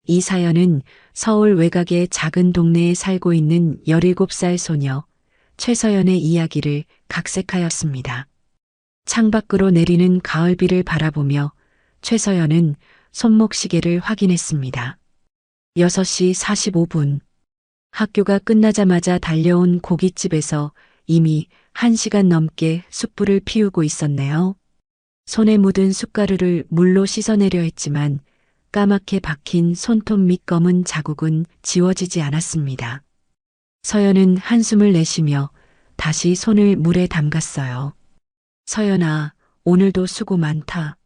이 사연은 서울 외곽의 작은 동네에 살고 있는 17살 소녀 최서연의 이야기를 각색하였습니다. 창밖으로 내리는 가을비를 바라보며 최서연은 손목시계를 확인했습니다. 6시 45분. 학교가 끝나자마자 달려온 고깃집에서 이미 1시간 넘게 숯불을 피우고 있었네요. 손에 묻은 숯가루를 물로 씻어내려 했지만 까맣게 박힌 손톱 밑 검은 자국은 지워지지 않았습니다. 서연은 한숨을 내쉬며 다시 손을 물에 담갔어요. 서연아, 오늘도 수고 많다.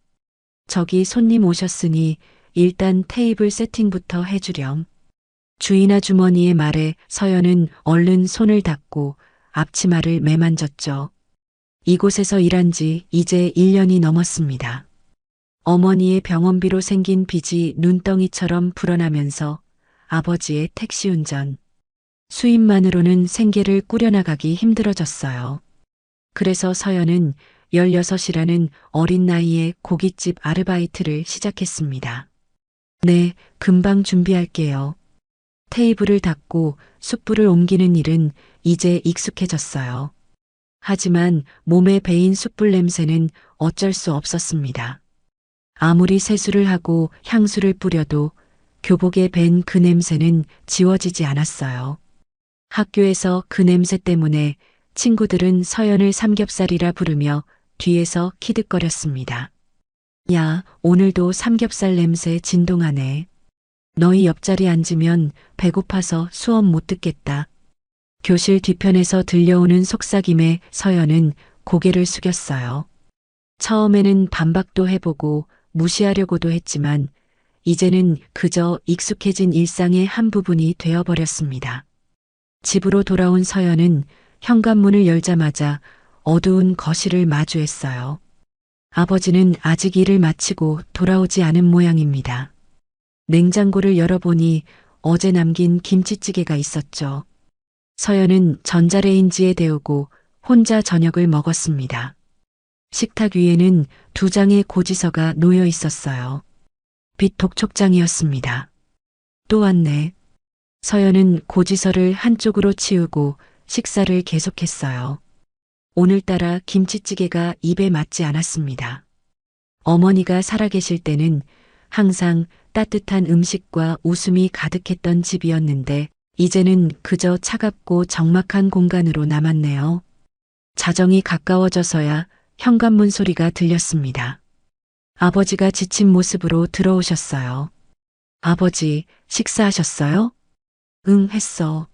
저기 손님 오셨으니 일단 테이블 세팅부터 해주렴. 주인 아주머니의 말에 서연은 얼른 손을 닦고 앞치마를 매만졌죠. 이곳에서 일한 지 이제 1년이 넘었습니다. 어머니의 병원비로 생긴 빚이 눈덩이처럼 불어나면서 아버지의 택시 운전, 수입만으로는 생계를 꾸려나가기 힘들어졌어요. 그래서 서연은 16이라는 어린 나이에 고깃집 아르바이트를 시작했습니다. 네, 금방 준비할게요. 테이블을 닦고 숯불을 옮기는 일은 이제 익숙해졌어요. 하지만 몸에 배인 숯불 냄새는 어쩔 수 없었습니다. 아무리 세수를 하고 향수를 뿌려도 교복에 밴 그 냄새는 지워지지 않았어요. 학교에서 그 냄새 때문에 친구들은 서연을 삼겹살이라 부르며 뒤에서 키득거렸습니다. 야, 오늘도 삼겹살 냄새 진동하네. 너희 옆자리 앉으면 배고파서 수업 못 듣겠다. 교실 뒤편에서 들려오는 속삭임에 서연은 고개를 숙였어요. 처음에는 반박도 해보고 무시하려고도 했지만 이제는 그저 익숙해진 일상의 한 부분이 되어버렸습니다. 집으로 돌아온 서연은 현관문을 열자마자 어두운 거실을 마주했어요. 아버지는 아직 일을 마치고 돌아오지 않은 모양입니다. 냉장고를 열어보니 어제 남긴 김치찌개가 있었죠. 서연은 전자레인지에 데우고 혼자 저녁을 먹었습니다. 식탁 위에는 2장의 고지서가 놓여 있었어요. 빛 독촉장이었습니다. 또 왔네. 서연은 고지서를 한쪽으로 치우고 식사를 계속했어요. 오늘따라 김치찌개가 입에 맞지 않았습니다. 어머니가 살아계실 때는 항상 따뜻한 음식과 웃음이 가득했던 집이었는데 이제는 그저 차갑고 적막한 공간으로 남았네요. 자정이 가까워져서야 현관문 소리가 들렸습니다. 아버지가 지친 모습으로 들어오셨어요. 아버지, 식사하셨어요? 응, 했어.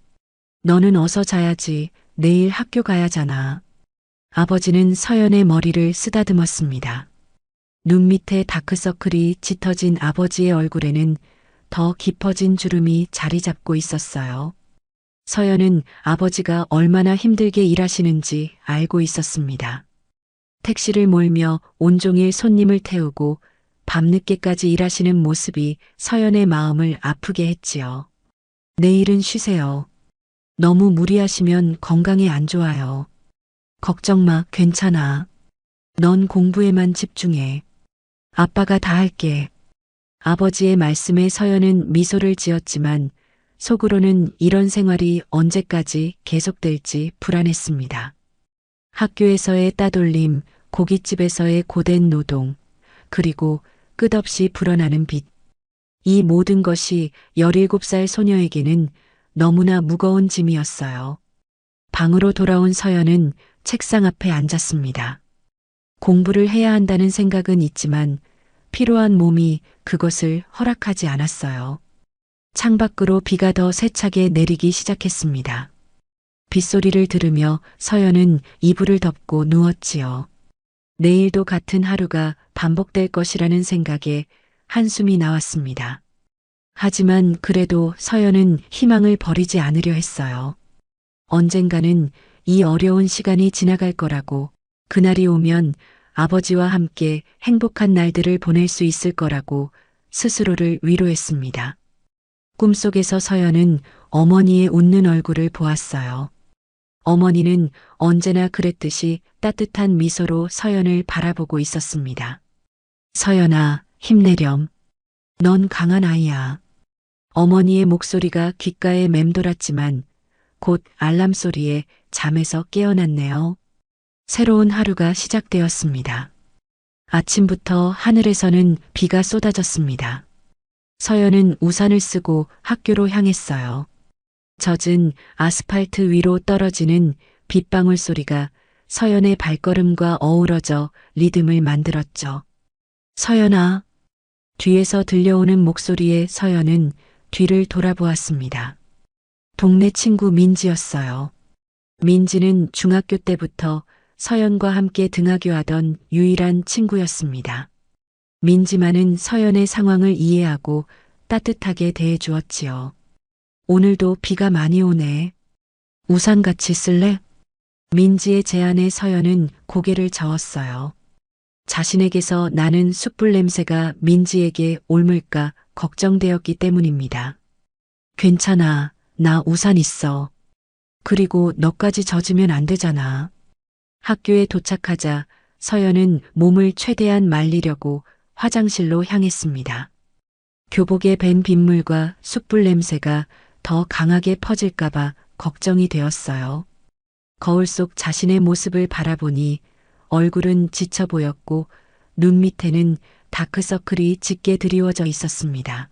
너는 어서 자야지. 내일 학교 가야잖아. 아버지는 서연의 머리를 쓰다듬었습니다. 눈 밑에 다크서클이 짙어진 아버지의 얼굴에는 더 깊어진 주름이 자리 잡고 있었어요. 서연은 아버지가 얼마나 힘들게 일하시는지 알고 있었습니다. 택시를 몰며 온종일 손님을 태우고 밤늦게까지 일하시는 모습이 서연의 마음을 아프게 했지요. 내일은 쉬세요. 너무 무리하시면 건강에 안 좋아요. 걱정 마, 괜찮아. 넌 공부에만 집중해. 아빠가 다 할게. 아버지의 말씀에 서연은 미소를 지었지만 속으로는 이런 생활이 언제까지 계속될지 불안했습니다. 학교에서의 따돌림, 고깃집에서의 고된 노동, 그리고 끝없이 불어나는 빚. 이 모든 것이 17살 소녀에게는 너무나 무거운 짐이었어요. 방으로 돌아온 서연은 책상 앞에 앉았습니다. 공부를 해야 한다는 생각은 있지만 피로한 몸이 그것을 허락하지 않았어요. 창밖으로 비가 더 세차게 내리기 시작했습니다. 빗소리를 들으며 서연은 이불을 덮고 누웠지요. 내일도 같은 하루가 반복될 것이라는 생각에 한숨이 나왔습니다. 하지만 그래도 서연은 희망을 버리지 않으려 했어요. 언젠가는 이 어려운 시간이 지나갈 거라고, 그날이 오면 아버지와 함께 행복한 날들을 보낼 수 있을 거라고 스스로를 위로했습니다. 꿈속에서 서연은 어머니의 웃는 얼굴을 보았어요. 어머니는 언제나 그랬듯이 따뜻한 미소로 서연을 바라보고 있었습니다. 서연아, 힘내렴. 넌 강한 아이야. 어머니의 목소리가 귓가에 맴돌았지만 곧 알람 소리에 잠에서 깨어났네요. 새로운 하루가 시작되었습니다. 아침부터 하늘에서는 비가 쏟아졌습니다. 서연은 우산을 쓰고 학교로 향했어요. 젖은 아스팔트 위로 떨어지는 빗방울 소리가 서연의 발걸음과 어우러져 리듬을 만들었죠. 서연아. 뒤에서 들려오는 목소리에 서연은 뒤를 돌아보았습니다. 동네 친구 민지였어요. 민지는 중학교 때부터 서연과 함께 등하교하던 유일한 친구였습니다. 민지만은 서연의 상황을 이해하고 따뜻하게 대해주었지요. 오늘도 비가 많이 오네. 우산 같이 쓸래? 민지의 제안에 서연은 고개를 저었어요. 자신에게서 나는 숯불 냄새가 민지에게 옮을까 걱정되었기 때문입니다. 괜찮아. 나 우산 있어. 그리고 너까지 젖으면 안 되잖아. 학교에 도착하자 서연은 몸을 최대한 말리려고 화장실로 향했습니다. 교복에 밴 빗물과 숯불 냄새가 더 강하게 퍼질까봐 걱정이 되었어요. 거울 속 자신의 모습을 바라보니 얼굴은 지쳐 보였고 눈 밑에는 다크서클이 짙게 드리워져 있었습니다.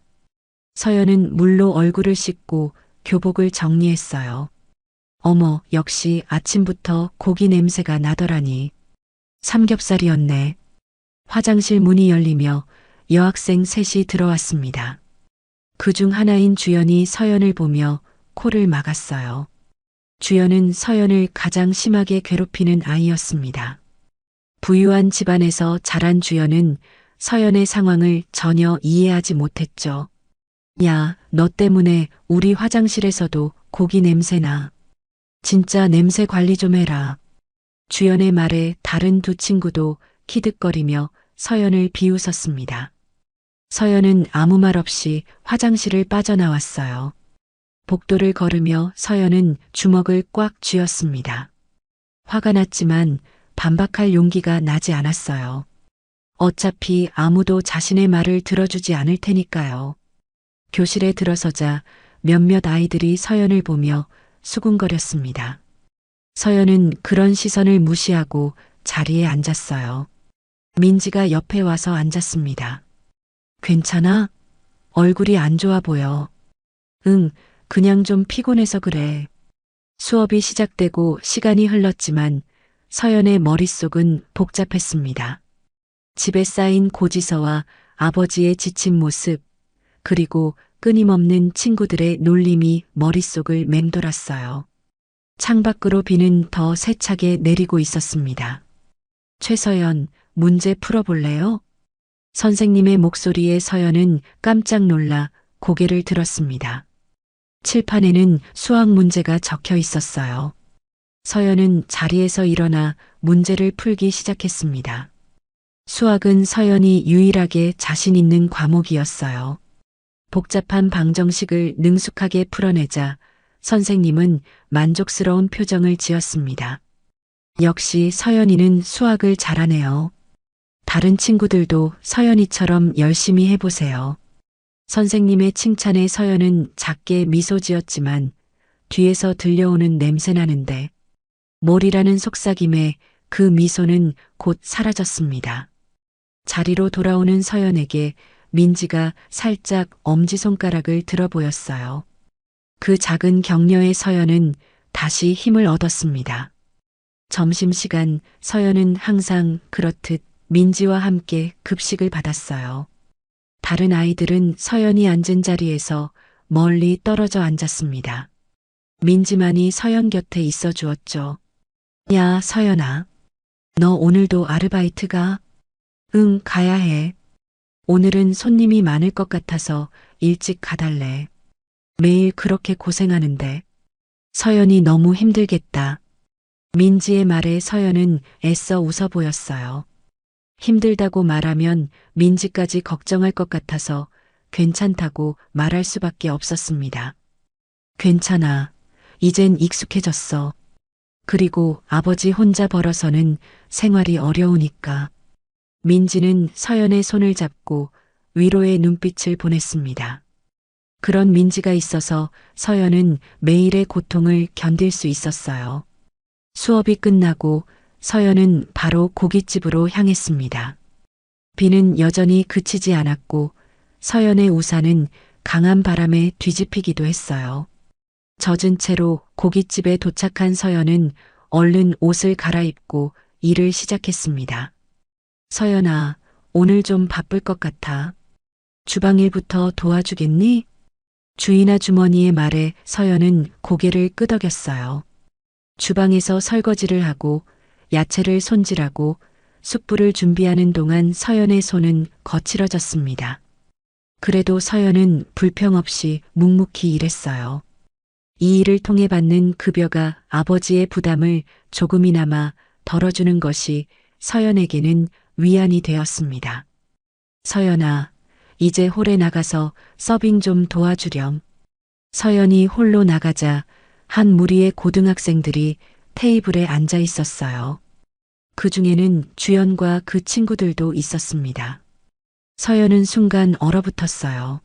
서연은 물로 얼굴을 씻고 교복을 정리했어요. 어머, 역시 아침부터 고기 냄새가 나더라니. 삼겹살이었네. 화장실 문이 열리며 여학생 셋이 들어왔습니다. 그중 하나인 주연이 서연을 보며 코를 막았어요. 주연은 서연을 가장 심하게 괴롭히는 아이였습니다. 부유한 집안에서 자란 주연은 서연의 상황을 전혀 이해하지 못했죠. 야, 너 때문에 우리 화장실에서도 고기 냄새나. 진짜 냄새 관리 좀 해라. 주연의 말에 다른 두 친구도 키득거리며 서연을 비웃었습니다. 서연은 아무 말 없이 화장실을 빠져나왔어요. 복도를 걸으며 서연은 주먹을 꽉 쥐었습니다. 화가 났지만 반박할 용기가 나지 않았어요. 어차피 아무도 자신의 말을 들어주지 않을 테니까요. 교실에 들어서자 몇몇 아이들이 서연을 보며 수군거렸습니다. 서연은 그런 시선을 무시하고 자리에 앉았어요. 민지가 옆에 와서 앉았습니다. 괜찮아? 얼굴이 안 좋아 보여. 응, 그냥 좀 피곤해서 그래. 수업이 시작되고 시간이 흘렀지만 서연의 머릿속은 복잡했습니다. 집에 쌓인 고지서와 아버지의 지친 모습, 그리고 끊임없는 친구들의 놀림이 머릿속을 맴돌았어요. 창밖으로 비는 더 세차게 내리고 있었습니다. 최서연, 문제 풀어볼래요? 선생님의 목소리에 서연은 깜짝 놀라 고개를 들었습니다. 칠판에는 수학 문제가 적혀 있었어요. 서연은 자리에서 일어나 문제를 풀기 시작했습니다. 수학은 서연이 유일하게 자신 있는 과목이었어요. 복잡한 방정식을 능숙하게 풀어내자 선생님은 만족스러운 표정을 지었습니다. 역시 서연이는 수학을 잘하네요. 다른 친구들도 서연이처럼 열심히 해보세요. 선생님의 칭찬에 서연은 작게 미소 지었지만 뒤에서 들려오는 냄새 나는데 뭘이라는 속삭임에 그 미소는 곧 사라졌습니다. 자리로 돌아오는 서연에게 민지가 살짝 엄지손가락을 들어 보였어요. 그 작은 격려의 서연은 다시 힘을 얻었습니다. 점심시간 서연은 항상 그렇듯 민지와 함께 급식을 받았어요. 다른 아이들은 서연이 앉은 자리에서 멀리 떨어져 앉았습니다. 민지만이 서연 곁에 있어 주었죠. 야, 서연아. 너 오늘도 아르바이트 가? 응, 가야 해. 오늘은 손님이 많을 것 같아서 일찍 가달래. 매일 그렇게 고생하는데. 서연이 너무 힘들겠다. 민지의 말에 서연은 애써 웃어 보였어요. 힘들다고 말하면 민지까지 걱정할 것 같아서 괜찮다고 말할 수밖에 없었습니다. 괜찮아. 이젠 익숙해졌어. 그리고 아버지 혼자 벌어서는 생활이 어려우니까. 민지는 서연의 손을 잡고 위로의 눈빛을 보냈습니다. 그런 민지가 있어서 서연은 매일의 고통을 견딜 수 있었어요. 수업이 끝나고 서연은 바로 고깃집으로 향했습니다. 비는 여전히 그치지 않았고 서연의 우산은 강한 바람에 뒤집히기도 했어요. 젖은 채로 고깃집에 도착한 서연은 얼른 옷을 갈아입고 일을 시작했습니다. 서연아, 오늘 좀 바쁠 것 같아. 주방 일부터 도와주겠니? 주인 아주머니의 말에 서연은 고개를 끄덕였어요. 주방에서 설거지를 하고 야채를 손질하고 숯불을 준비하는 동안 서연의 손은 거칠어졌습니다. 그래도 서연은 불평 없이 묵묵히 일했어요. 이 일을 통해 받는 급여가 아버지의 부담을 조금이나마 덜어주는 것이 서연에게는 위안이 되었습니다. 서연아, 이제 홀에 나가서 서빙 좀 도와주렴. 서연이 홀로 나가자 한 무리의 고등학생들이 테이블에 앉아 있었어요. 그 중에는 주연과 그 친구들도 있었습니다. 서연은 순간 얼어붙었어요.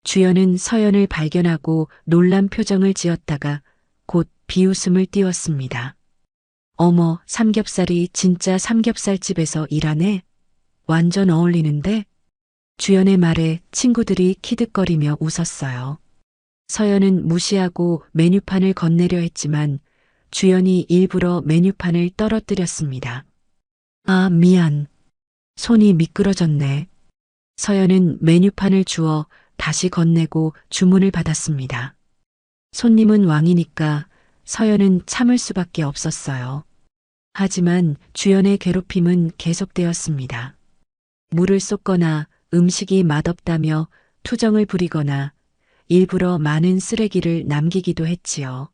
주연은 서연을 발견하고 놀란 표정을 지었다가 곧 비웃음을 띄웠습니다. 어머, 삼겹살이 진짜 삼겹살집에서 일하네? 완전 어울리는데? 주연의 말에 친구들이 키득거리며 웃었어요. 서연은 무시하고 메뉴판을 건네려 했지만 주연이 일부러 메뉴판을 떨어뜨렸습니다. 아, 미안. 손이 미끄러졌네. 서연은 메뉴판을 주워 다시 건네고 주문을 받았습니다. 손님은 왕이니까 서연은 참을 수밖에 없었어요. 하지만 주연의 괴롭힘은 계속되었습니다. 물을 쏟거나 음식이 맛없다며 투정을 부리거나 일부러 많은 쓰레기를 남기기도 했지요.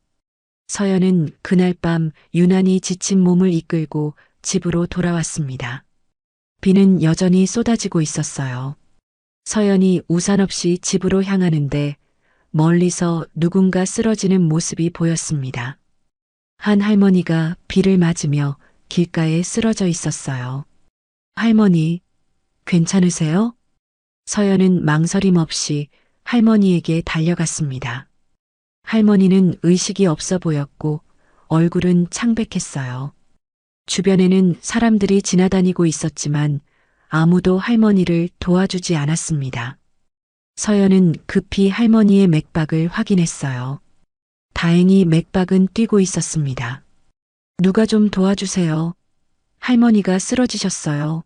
서연은 그날 밤 유난히 지친 몸을 이끌고 집으로 돌아왔습니다. 비는 여전히 쏟아지고 있었어요. 서연이 우산 없이 집으로 향하는데 멀리서 누군가 쓰러지는 모습이 보였습니다. 한 할머니가 비를 맞으며 길가에 쓰러져 있었어요. 할머니, 괜찮으세요? 서연은 망설임 없이 할머니에게 달려갔습니다. 할머니는 의식이 없어 보였고 얼굴은 창백했어요. 주변에는 사람들이 지나다니고 있었지만 아무도 할머니를 도와주지 않았습니다. 서연은 급히 할머니의 맥박을 확인했어요. 다행히 맥박은 뛰고 있었습니다. 누가 좀 도와주세요. 할머니가 쓰러지셨어요.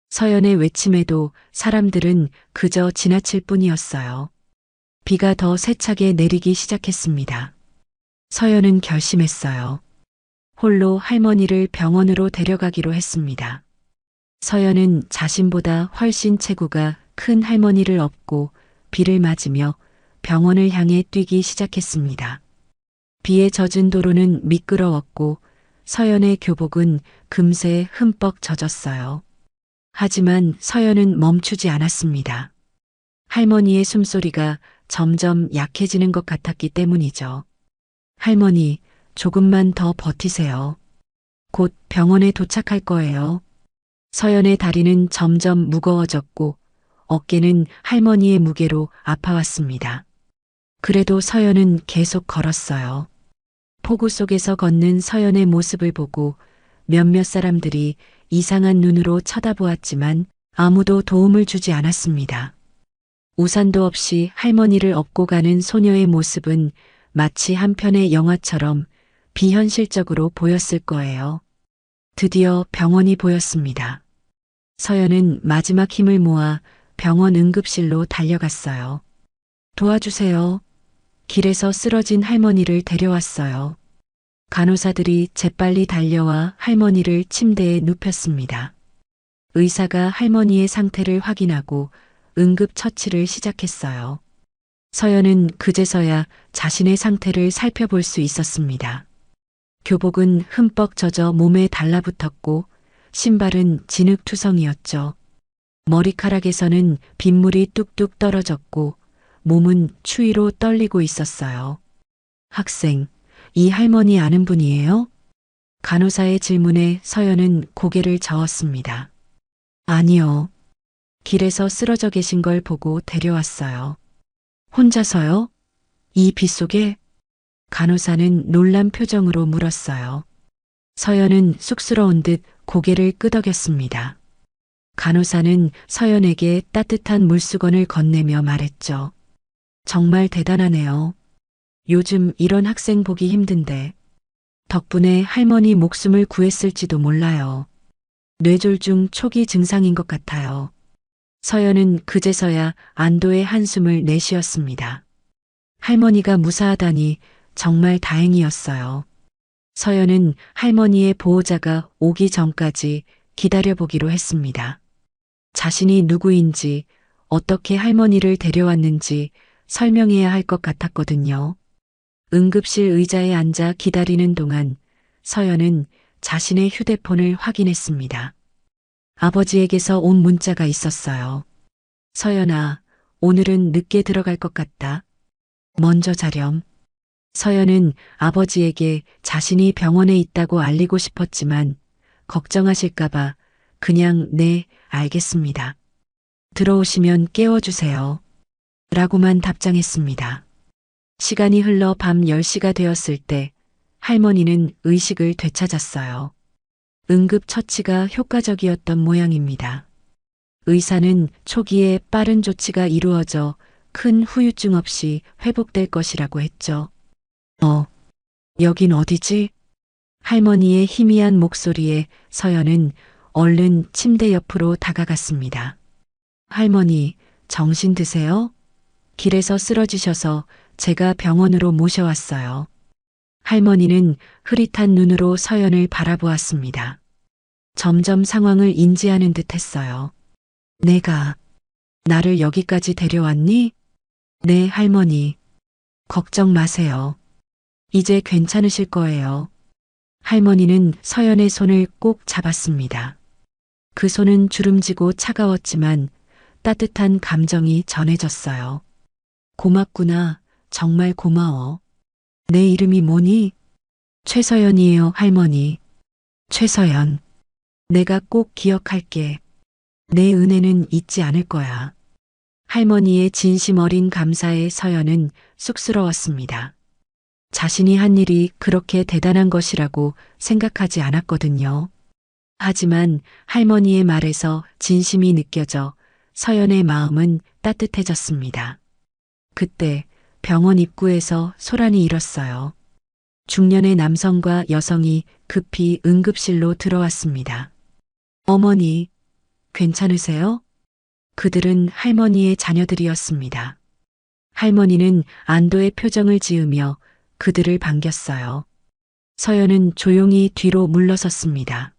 서연의 외침에도 사람들은 그저 지나칠 뿐이었어요. 비가 더 세차게 내리기 시작했습니다. 서연은 결심했어요. 홀로 할머니를 병원으로 데려가기로 했습니다. 서연은 자신보다 훨씬 체구가 큰 할머니를 업고 비를 맞으며 병원을 향해 뛰기 시작했습니다. 비에 젖은 도로는 미끄러웠고 서연의 교복은 금세 흠뻑 젖었어요. 하지만 서연은 멈추지 않았습니다. 할머니의 숨소리가 점점 약해지는 것 같았기 때문이죠. 할머니, 조금만 더 버티세요. 곧 병원에 도착할 거예요. 서연의 다리는 점점 무거워졌고 어깨는 할머니의 무게로 아파왔습니다. 그래도 서연은 계속 걸었어요. 폭우 속에서 걷는 서연의 모습을 보고 몇몇 사람들이 이상한 눈으로 쳐다보았지만 아무도 도움을 주지 않았습니다. 우산도 없이 할머니를 업고 가는 소녀의 모습은 마치 한 편의 영화처럼 비현실적으로 보였을 거예요. 드디어 병원이 보였습니다. 서연은 마지막 힘을 모아 병원 응급실로 달려갔어요. 도와주세요. 길에서 쓰러진 할머니를 데려왔어요. 간호사들이 재빨리 달려와 할머니를 침대에 눕혔습니다. 의사가 할머니의 상태를 확인하고 응급처치를 시작했어요. 서연은 그제서야 자신의 상태를 살펴볼 수 있었습니다. 교복은 흠뻑 젖어 몸에 달라붙었고 신발은 진흙투성이었죠. 머리카락에서는 빗물이 뚝뚝 떨어졌고 몸은 추위로 떨리고 있었어요. 학생, 이 할머니 아는 분이에요? 간호사의 질문에 서연은 고개를 저었습니다. 아니요. 길에서 쓰러져 계신 걸 보고 데려왔어요. 혼자서요? 이 빗속에? 간호사는 놀란 표정으로 물었어요. 서연은 쑥스러운 듯 고개를 끄덕였습니다. 간호사는 서연에게 따뜻한 물수건을 건네며 말했죠. 정말 대단하네요. 요즘 이런 학생 보기 힘든데 덕분에 할머니 목숨을 구했을지도 몰라요. 뇌졸중 초기 증상인 것 같아요. 서연은 그제서야 안도의 한숨을 내쉬었습니다. 할머니가 무사하다니 정말 다행이었어요. 서연은 할머니의 보호자가 오기 전까지 기다려보기로 했습니다. 자신이 누구인지, 어떻게 할머니를 데려왔는지 설명해야 할 것 같았거든요. 응급실 의자에 앉아 기다리는 동안 서연은 자신의 휴대폰을 확인했습니다. 아버지에게서 온 문자가 있었어요. 서연아, 오늘은 늦게 들어갈 것 같다. 먼저 자렴. 서연은 아버지에게 자신이 병원에 있다고 알리고 싶었지만 걱정하실까봐 그냥 네, 알겠습니다. 들어오시면 깨워주세요. 라고만 답장했습니다. 시간이 흘러 밤 10시가 되었을 때 할머니는 의식을 되찾았어요. 응급처치가 효과적이었던 모양입니다. 의사는 초기에 빠른 조치가 이루어져 큰 후유증 없이 회복될 것이라고 했죠. 여긴 어디지? 할머니의 희미한 목소리에 서연은 얼른 침대 옆으로 다가갔습니다. 할머니, 정신 드세요? 길에서 쓰러지셔서 제가 병원으로 모셔왔어요. 할머니는 흐릿한 눈으로 서연을 바라보았습니다. 점점 상황을 인지하는 듯 했어요. 내가 나를 여기까지 데려왔니? 네, 할머니. 걱정 마세요. 이제 괜찮으실 거예요. 할머니는 서연의 손을 꼭 잡았습니다. 그 손은 주름지고 차가웠지만 따뜻한 감정이 전해졌어요. 고맙구나. 정말 고마워. 내 이름이 뭐니? 최서연이에요, 할머니. 최서연. 내가 꼭 기억할게. 내 은혜는 잊지 않을 거야. 할머니의 진심 어린 감사에 서연은 쑥스러웠습니다. 자신이 한 일이 그렇게 대단한 것이라고 생각하지 않았거든요. 하지만 할머니의 말에서 진심이 느껴져 서연의 마음은 따뜻해졌습니다. 그때 병원 입구에서 소란이 일었어요. 중년의 남성과 여성이 급히 응급실로 들어왔습니다. 어머니, 괜찮으세요? 그들은 할머니의 자녀들이었습니다. 할머니는 안도의 표정을 지으며 그들을 반겼어요. 서연은 조용히 뒤로 물러섰습니다.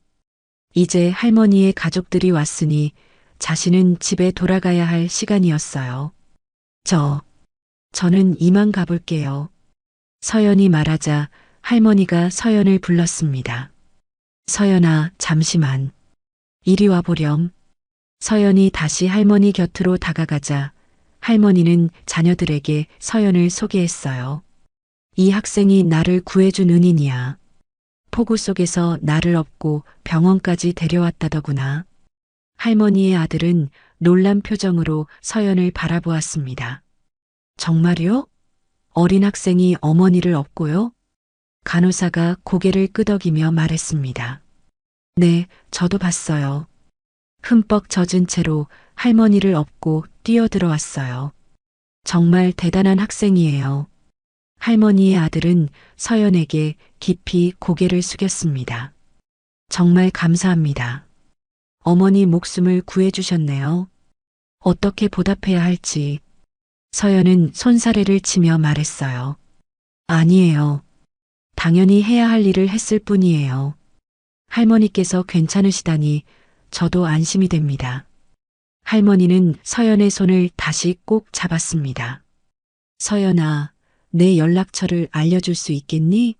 이제 할머니의 가족들이 왔으니 자신은 집에 돌아가야 할 시간이었어요. 저는 이만 가볼게요. 서연이 말하자 할머니가 서연을 불렀습니다. 서연아, 잠시만. 이리 와보렴. 서연이 다시 할머니 곁으로 다가가자 할머니는 자녀들에게 서연을 소개했어요. 이 학생이 나를 구해준 은인이야. 폭우 속에서 나를 업고 병원까지 데려왔다더구나. 할머니의 아들은 놀란 표정으로 서연을 바라보았습니다. 정말요? 어린 학생이 어머니를 업고요? 간호사가 고개를 끄덕이며 말했습니다. 네, 저도 봤어요. 흠뻑 젖은 채로 할머니를 업고 뛰어들어왔어요. 정말 대단한 학생이에요. 할머니의 아들은 서연에게 깊이 고개를 숙였습니다. 정말 감사합니다. 어머니 목숨을 구해주셨네요. 어떻게 보답해야 할지. 서연은 손사래를 치며 말했어요. 아니에요. 당연히 해야 할 일을 했을 뿐이에요. 할머니께서 괜찮으시다니 저도 안심이 됩니다. 할머니는 서연의 손을 다시 꼭 잡았습니다. 서연아, 내 연락처를 알려줄 수 있겠니?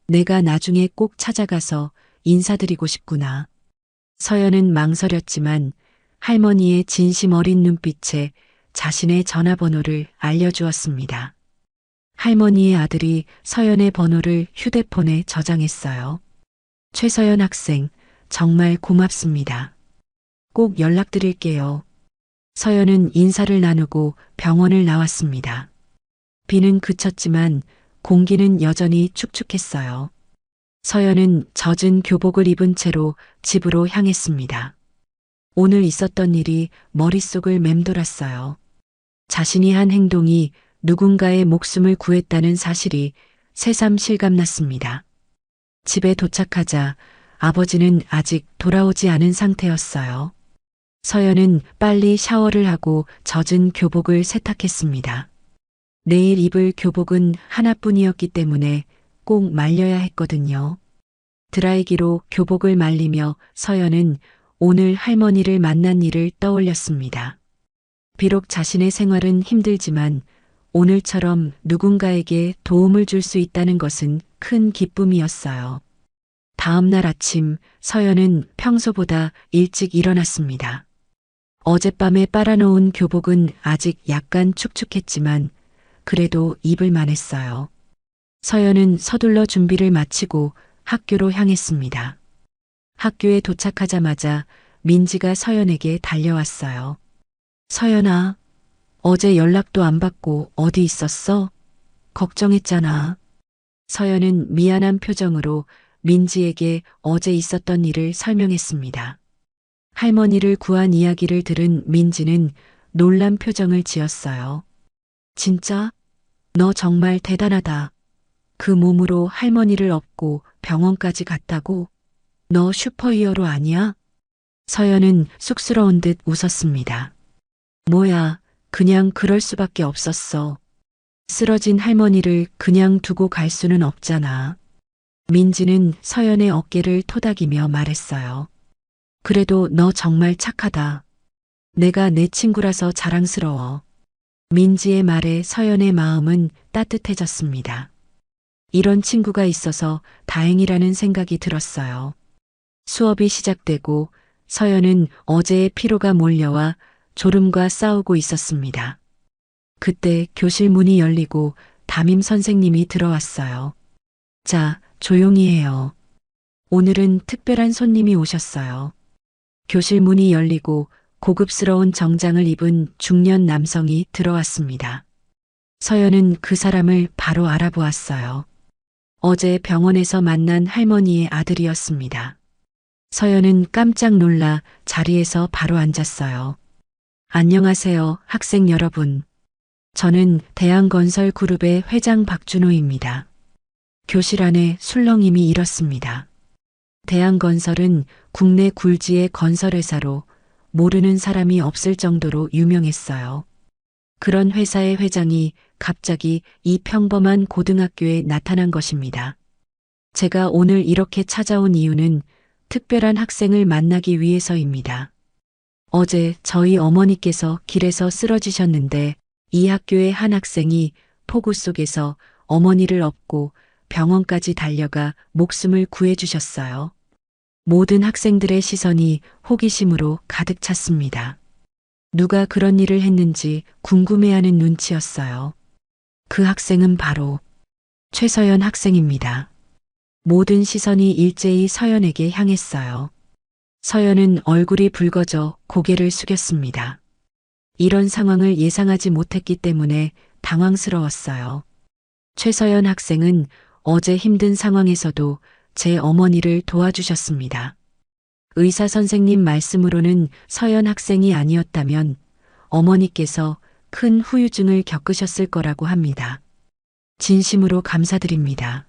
내가 나중에 꼭 찾아가서 인사드리고 싶구나. 서연은 망설였지만 할머니의 진심 어린 눈빛에 자신의 전화번호를 알려주었습니다. 할머니의 아들이 서연의 번호를 휴대폰에 저장했어요. 최서연 학생, 정말 고맙습니다. 꼭 연락드릴게요. 서연은 인사를 나누고 병원을 나왔습니다. 비는 그쳤지만 공기는 여전히 축축했어요. 서연은 젖은 교복을 입은 채로 집으로 향했습니다. 오늘 있었던 일이 머릿속을 맴돌았어요. 자신이 한 행동이 누군가의 목숨을 구했다는 사실이 새삼 실감났습니다. 집에 도착하자 아버지는 아직 돌아오지 않은 상태였어요. 서연은 빨리 샤워를 하고 젖은 교복을 세탁했습니다. 내일 입을 교복은 하나뿐이었기 때문에 꼭 말려야 했거든요. 드라이기로 교복을 말리며 서연은 오늘 할머니를 만난 일을 떠올렸습니다. 비록 자신의 생활은 힘들지만 오늘처럼 누군가에게 도움을 줄 수 있다는 것은 큰 기쁨이었어요. 다음 날 아침 서연은 평소보다 일찍 일어났습니다. 어젯밤에 빨아놓은 교복은 아직 약간 축축했지만 그래도 입을 만했어요. 서연은 서둘러 준비를 마치고 학교로 향했습니다. 학교에 도착하자마자 민지가 서연에게 달려왔어요. 서연아, 어제 연락도 안 받고 어디 있었어? 걱정했잖아. 서연은 미안한 표정으로 민지에게 어제 있었던 일을 설명했습니다. 할머니를 구한 이야기를 들은 민지는 놀란 표정을 지었어요. 진짜? 너 정말 대단하다. 그 몸으로 할머니를 업고 병원까지 갔다고? 너 슈퍼히어로 아니야? 서연은 쑥스러운 듯 웃었습니다. 뭐야, 그냥 그럴 수밖에 없었어. 쓰러진 할머니를 그냥 두고 갈 수는 없잖아. 민지는 서연의 어깨를 토닥이며 말했어요. 그래도 너 정말 착하다. 내가 내 친구라서 자랑스러워. 민지의 말에 서연의 마음은 따뜻해졌습니다. 이런 친구가 있어서 다행이라는 생각이 들었어요. 수업이 시작되고 서연은 어제의 피로가 몰려와 졸음과 싸우고 있었습니다. 그때 교실 문이 열리고 담임 선생님이 들어왔어요. 자, 조용히 해요. 오늘은 특별한 손님이 오셨어요. 교실 문이 열리고 고급스러운 정장을 입은 중년 남성이 들어왔습니다. 서연은 그 사람을 바로 알아보았어요. 어제 병원에서 만난 할머니의 아들이었습니다. 서연은 깜짝 놀라 자리에서 바로 앉았어요. 안녕하세요, 학생 여러분. 저는 대한건설 그룹의 회장 박준호입니다. 교실 안에 술렁임이 일었습니다. 대한건설은 국내 굴지의 건설회사로 모르는 사람이 없을 정도로 유명했어요. 그런 회사의 회장이 갑자기 이 평범한 고등학교에 나타난 것입니다. 제가 오늘 이렇게 찾아온 이유는 특별한 학생을 만나기 위해서입니다. 어제 저희 어머니께서 길에서 쓰러지셨는데 이 학교의 한 학생이 폭우 속에서 어머니를 업고 병원까지 달려가 목숨을 구해주셨어요. 모든 학생들의 시선이 호기심으로 가득 찼습니다. 누가 그런 일을 했는지 궁금해하는 눈치였어요. 그 학생은 바로 최서연 학생입니다. 모든 시선이 일제히 서연에게 향했어요. 서연은 얼굴이 붉어져 고개를 숙였습니다. 이런 상황을 예상하지 못했기 때문에 당황스러웠어요. 최서연 학생은 어제 힘든 상황에서도 제 어머니를 도와주셨습니다. 의사 선생님 말씀으로는 서연 학생이 아니었다면 어머니께서 큰 후유증을 겪으셨을 거라고 합니다. 진심으로 감사드립니다.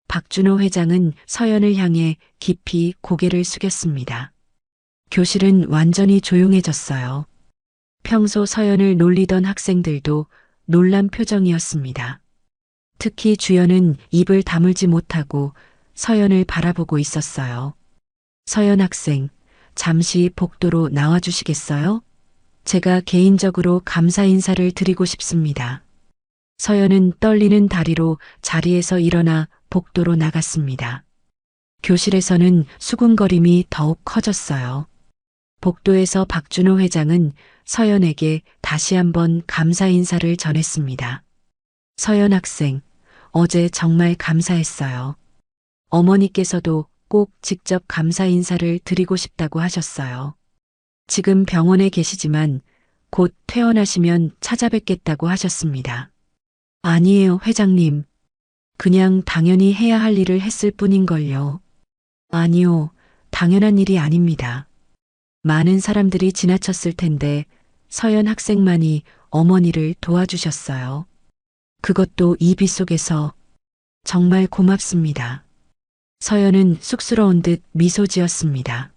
박준호 회장은 서연을 향해 깊이 고개를 숙였습니다. 교실은 완전히 조용해졌어요. 평소 서연을 놀리던 학생들도 놀란 표정이었습니다. 특히 주연은 입을 다물지 못하고 서연을 바라보고 있었어요. 서연 학생, 잠시 복도로 나와주시겠어요? 제가 개인적으로 감사 인사를 드리고 싶습니다. 서연은 떨리는 다리로 자리에서 일어나 복도로 나갔습니다. 교실에서는 수군거림이 더욱 커졌어요. 복도에서 박준호 회장은 서연에게 다시 한번 감사 인사를 전했습니다. 서연 학생, 어제 정말 감사했어요. 어머니께서도 꼭 직접 감사 인사를 드리고 싶다고 하셨어요. 지금 병원에 계시지만 곧 퇴원하시면 찾아뵙겠다고 하셨습니다. 아니에요, 회장님. 그냥 당연히 해야 할 일을 했을 뿐인걸요. 아니요, 당연한 일이 아닙니다. 많은 사람들이 지나쳤을 텐데 서연 학생만이 어머니를 도와주셨어요. 그것도 이 빗속에서. 정말 고맙습니다. 서연은 쑥스러운 듯 미소 지었습니다.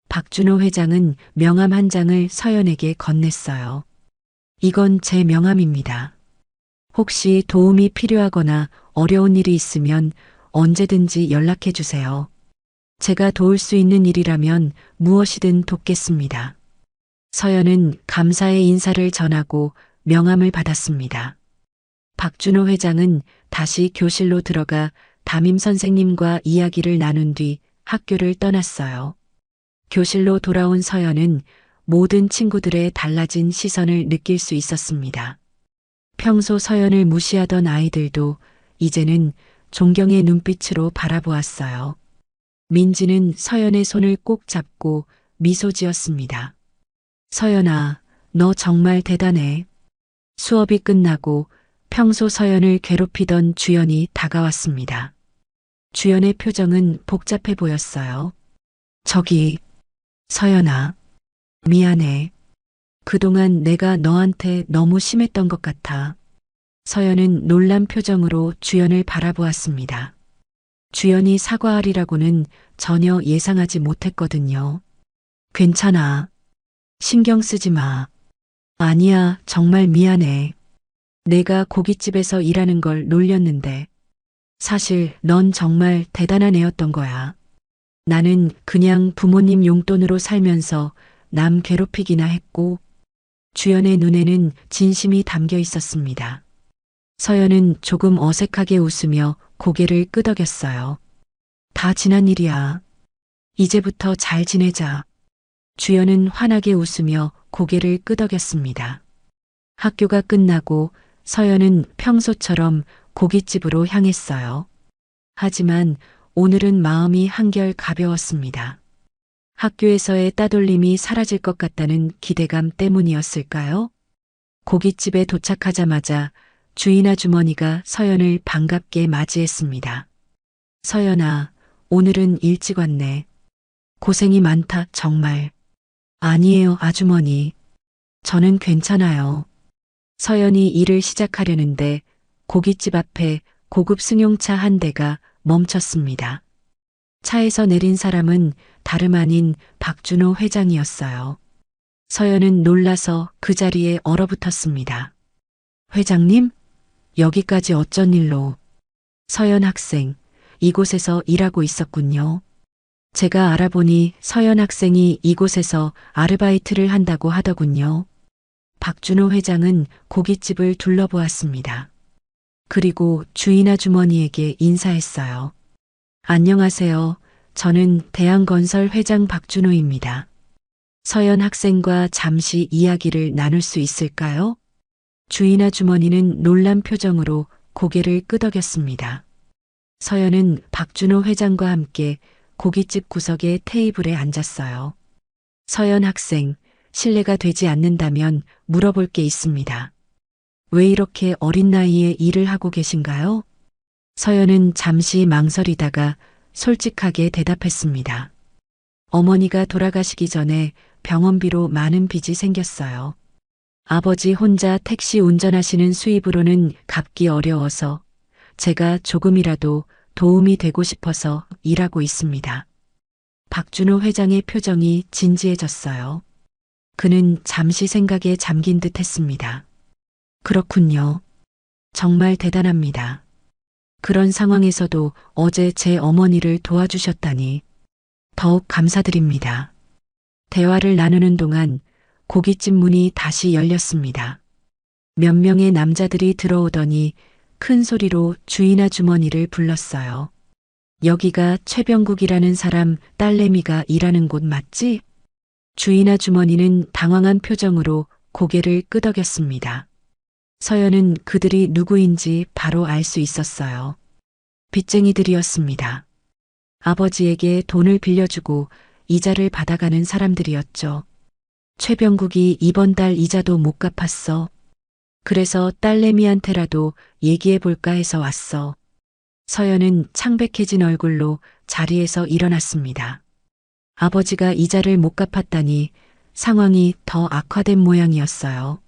박준호 회장은 명함 한 장을 서연에게 건넸어요. 이건 제 명함입니다. 혹시 도움이 필요하거나 어려운 일이 있으면 언제든지 연락해 주세요. 제가 도울 수 있는 일이라면 무엇이든 돕겠습니다. 서연은 감사의 인사를 전하고 명함을 받았습니다. 박준호 회장은 다시 교실로 들어가 담임 선생님과 이야기를 나눈 뒤 학교를 떠났어요. 교실로 돌아온 서연은 모든 친구들의 달라진 시선을 느낄 수 있었습니다. 평소 서연을 무시하던 아이들도 이제는 존경의 눈빛으로 바라보았어요. 민지는 서연의 손을 꼭 잡고 미소 지었습니다. 서연아, 너 정말 대단해. 수업이 끝나고 평소 서연을 괴롭히던 주연이 다가왔습니다. 주연의 표정은 복잡해 보였어요. 저기, 서연아, 미안해. 그동안 내가 너한테 너무 심했던 것 같아. 서연은 놀란 표정으로 주연을 바라보았습니다. 주연이 사과하리라고는 전혀 예상하지 못했거든요. 괜찮아. 신경 쓰지 마. 아니야, 정말 미안해. 내가 고깃집에서 일하는 걸 놀렸는데. 사실 넌 정말 대단한 애였던 거야. 나는 그냥 부모님 용돈으로 살면서 남 괴롭히기나 했고, 주연의 눈에는 진심이 담겨 있었습니다. 서연은 조금 어색하게 웃으며 고개를 끄덕였어요. 다 지난 일이야. 이제부터 잘 지내자. 주연은 환하게 웃으며 고개를 끄덕였습니다. 학교가 끝나고 서연은 평소처럼 고깃집으로 향했어요. 하지만 오늘은 마음이 한결 가벼웠습니다. 학교에서의 따돌림이 사라질 것 같다는 기대감 때문이었을까요? 고깃집에 도착하자마자 주인 아주머니가 서연을 반갑게 맞이했습니다. 서연아, 오늘은 일찍 왔네. 고생이 많다, 정말. 아니에요, 아주머니. 저는 괜찮아요. 서연이 일을 시작하려는데 고깃집 앞에 고급 승용차 한 대가 멈췄습니다. 차에서 내린 사람은 다름 아닌 박준호 회장이었어요. 서연은 놀라서 그 자리에 얼어붙었습니다. 회장님? 여기까지 어쩐 일로? 서연 학생, 이곳에서 일하고 있었군요. 제가 알아보니 서연 학생이 이곳에서 아르바이트를 한다고 하더군요. 박준호 회장은 고깃집을 둘러보았습니다. 그리고 주인 아주머니에게 인사했어요. 안녕하세요. 저는 대한건설 회장 박준호입니다. 서연 학생과 잠시 이야기를 나눌 수 있을까요? 주인 아주머니는 놀란 표정으로 고개를 끄덕였습니다. 서연은 박준호 회장과 함께 고깃집 구석의 테이블에 앉았어요. 서연 학생, 실례가 되지 않는다면 물어볼 게 있습니다. 왜 이렇게 어린 나이에 일을 하고 계신가요? 서연은 잠시 망설이다가 솔직하게 대답했습니다. 어머니가 돌아가시기 전에 병원비로 많은 빚이 생겼어요. 아버지 혼자 택시 운전하시는 수입으로는 갚기 어려워서 제가 조금이라도 도움이 되고 싶어서 일하고 있습니다. 박준호 회장의 표정이 진지해졌어요. 그는 잠시 생각에 잠긴 듯 했습니다. 그렇군요. 정말 대단합니다. 그런 상황에서도 어제 제 어머니를 도와주셨다니 더욱 감사드립니다. 대화를 나누는 동안 고깃집 문이 다시 열렸습니다. 몇 명의 남자들이 들어오더니 큰 소리로 주인 아주머니를 불렀어요. 여기가 최병국이라는 사람 딸내미가 일하는 곳 맞지? 주인 아주머니는 당황한 표정으로 고개를 끄덕였습니다. 서연은 그들이 누구인지 바로 알 수 있었어요. 빚쟁이들이었습니다. 아버지에게 돈을 빌려주고 이자를 받아가는 사람들이었죠. 최병국이 이번 달 이자도 못 갚았어. 그래서 딸내미한테라도 얘기해 볼까 해서 왔어. 서연은 창백해진 얼굴로 자리에서 일어났습니다. 아버지가 이자를 못 갚았다니 상황이 더 악화된 모양이었어요.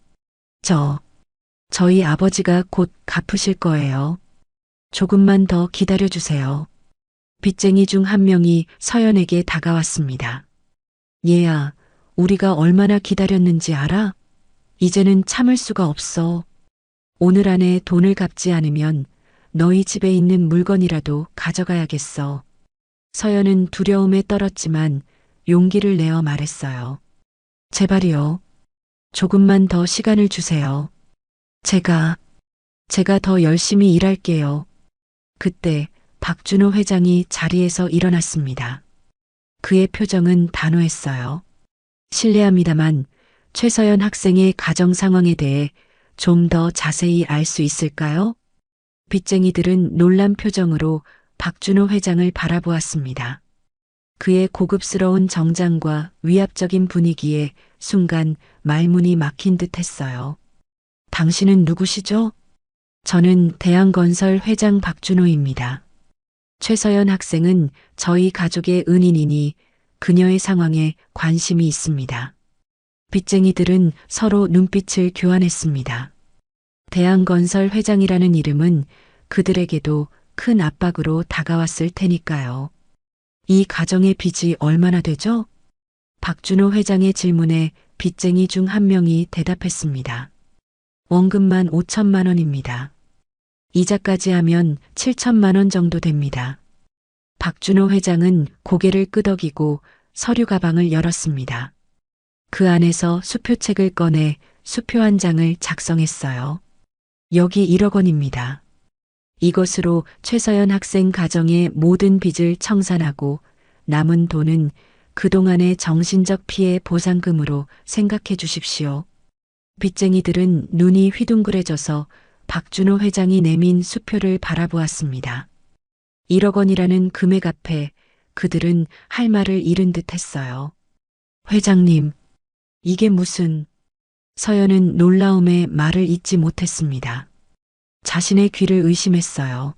저희 아버지가 곧 갚으실 거예요. 조금만 더 기다려 주세요. 빚쟁이 중 한 명이 서연에게 다가왔습니다. 얘야, 우리가 얼마나 기다렸는지 알아? 이제는 참을 수가 없어. 오늘 안에 돈을 갚지 않으면 너희 집에 있는 물건이라도 가져가야겠어. 서연은 두려움에 떨었지만 용기를 내어 말했어요. 제발이요. 조금만 더 시간을 주세요. 제가 더 열심히 일할게요. 그때 박준호 회장이 자리에서 일어났습니다. 그의 표정은 단호했어요. 실례합니다만 최서연 학생의 가정 상황에 대해 좀 더 자세히 알 수 있을까요? 빚쟁이들은 놀란 표정으로 박준호 회장을 바라보았습니다. 그의 고급스러운 정장과 위압적인 분위기에 순간 말문이 막힌 듯 했어요. 당신은 누구시죠? 저는 대한건설 회장 박준호입니다. 최서연 학생은 저희 가족의 은인이니 그녀의 상황에 관심이 있습니다. 빚쟁이들은 서로 눈빛을 교환했습니다. 대한건설 회장이라는 이름은 그들에게도 큰 압박으로 다가왔을 테니까요. 이 가정의 빚이 얼마나 되죠? 박준호 회장의 질문에 빚쟁이 중 한 명이 대답했습니다. 원금만 5천만 원입니다. 이자까지 하면 7천만 원 정도 됩니다. 박준호 회장은 고개를 끄덕이고 서류 가방을 열었습니다. 그 안에서 수표책을 꺼내 수표 한 장을 작성했어요. 여기 1억 원입니다. 이것으로 최서연 학생 가정의 모든 빚을 청산하고 남은 돈은 그동안의 정신적 피해 보상금으로 생각해 주십시오. 빚쟁이들은 눈이 휘둥그레져서 박준호 회장이 내민 수표를 바라보았습니다. 1억 원이라는 금액 앞에 그들은 할 말을 잃은 듯 했어요. 회장님, 이게 무슨... 서연은 놀라움에 말을 잇지 못했습니다. 자신의 귀를 의심했어요.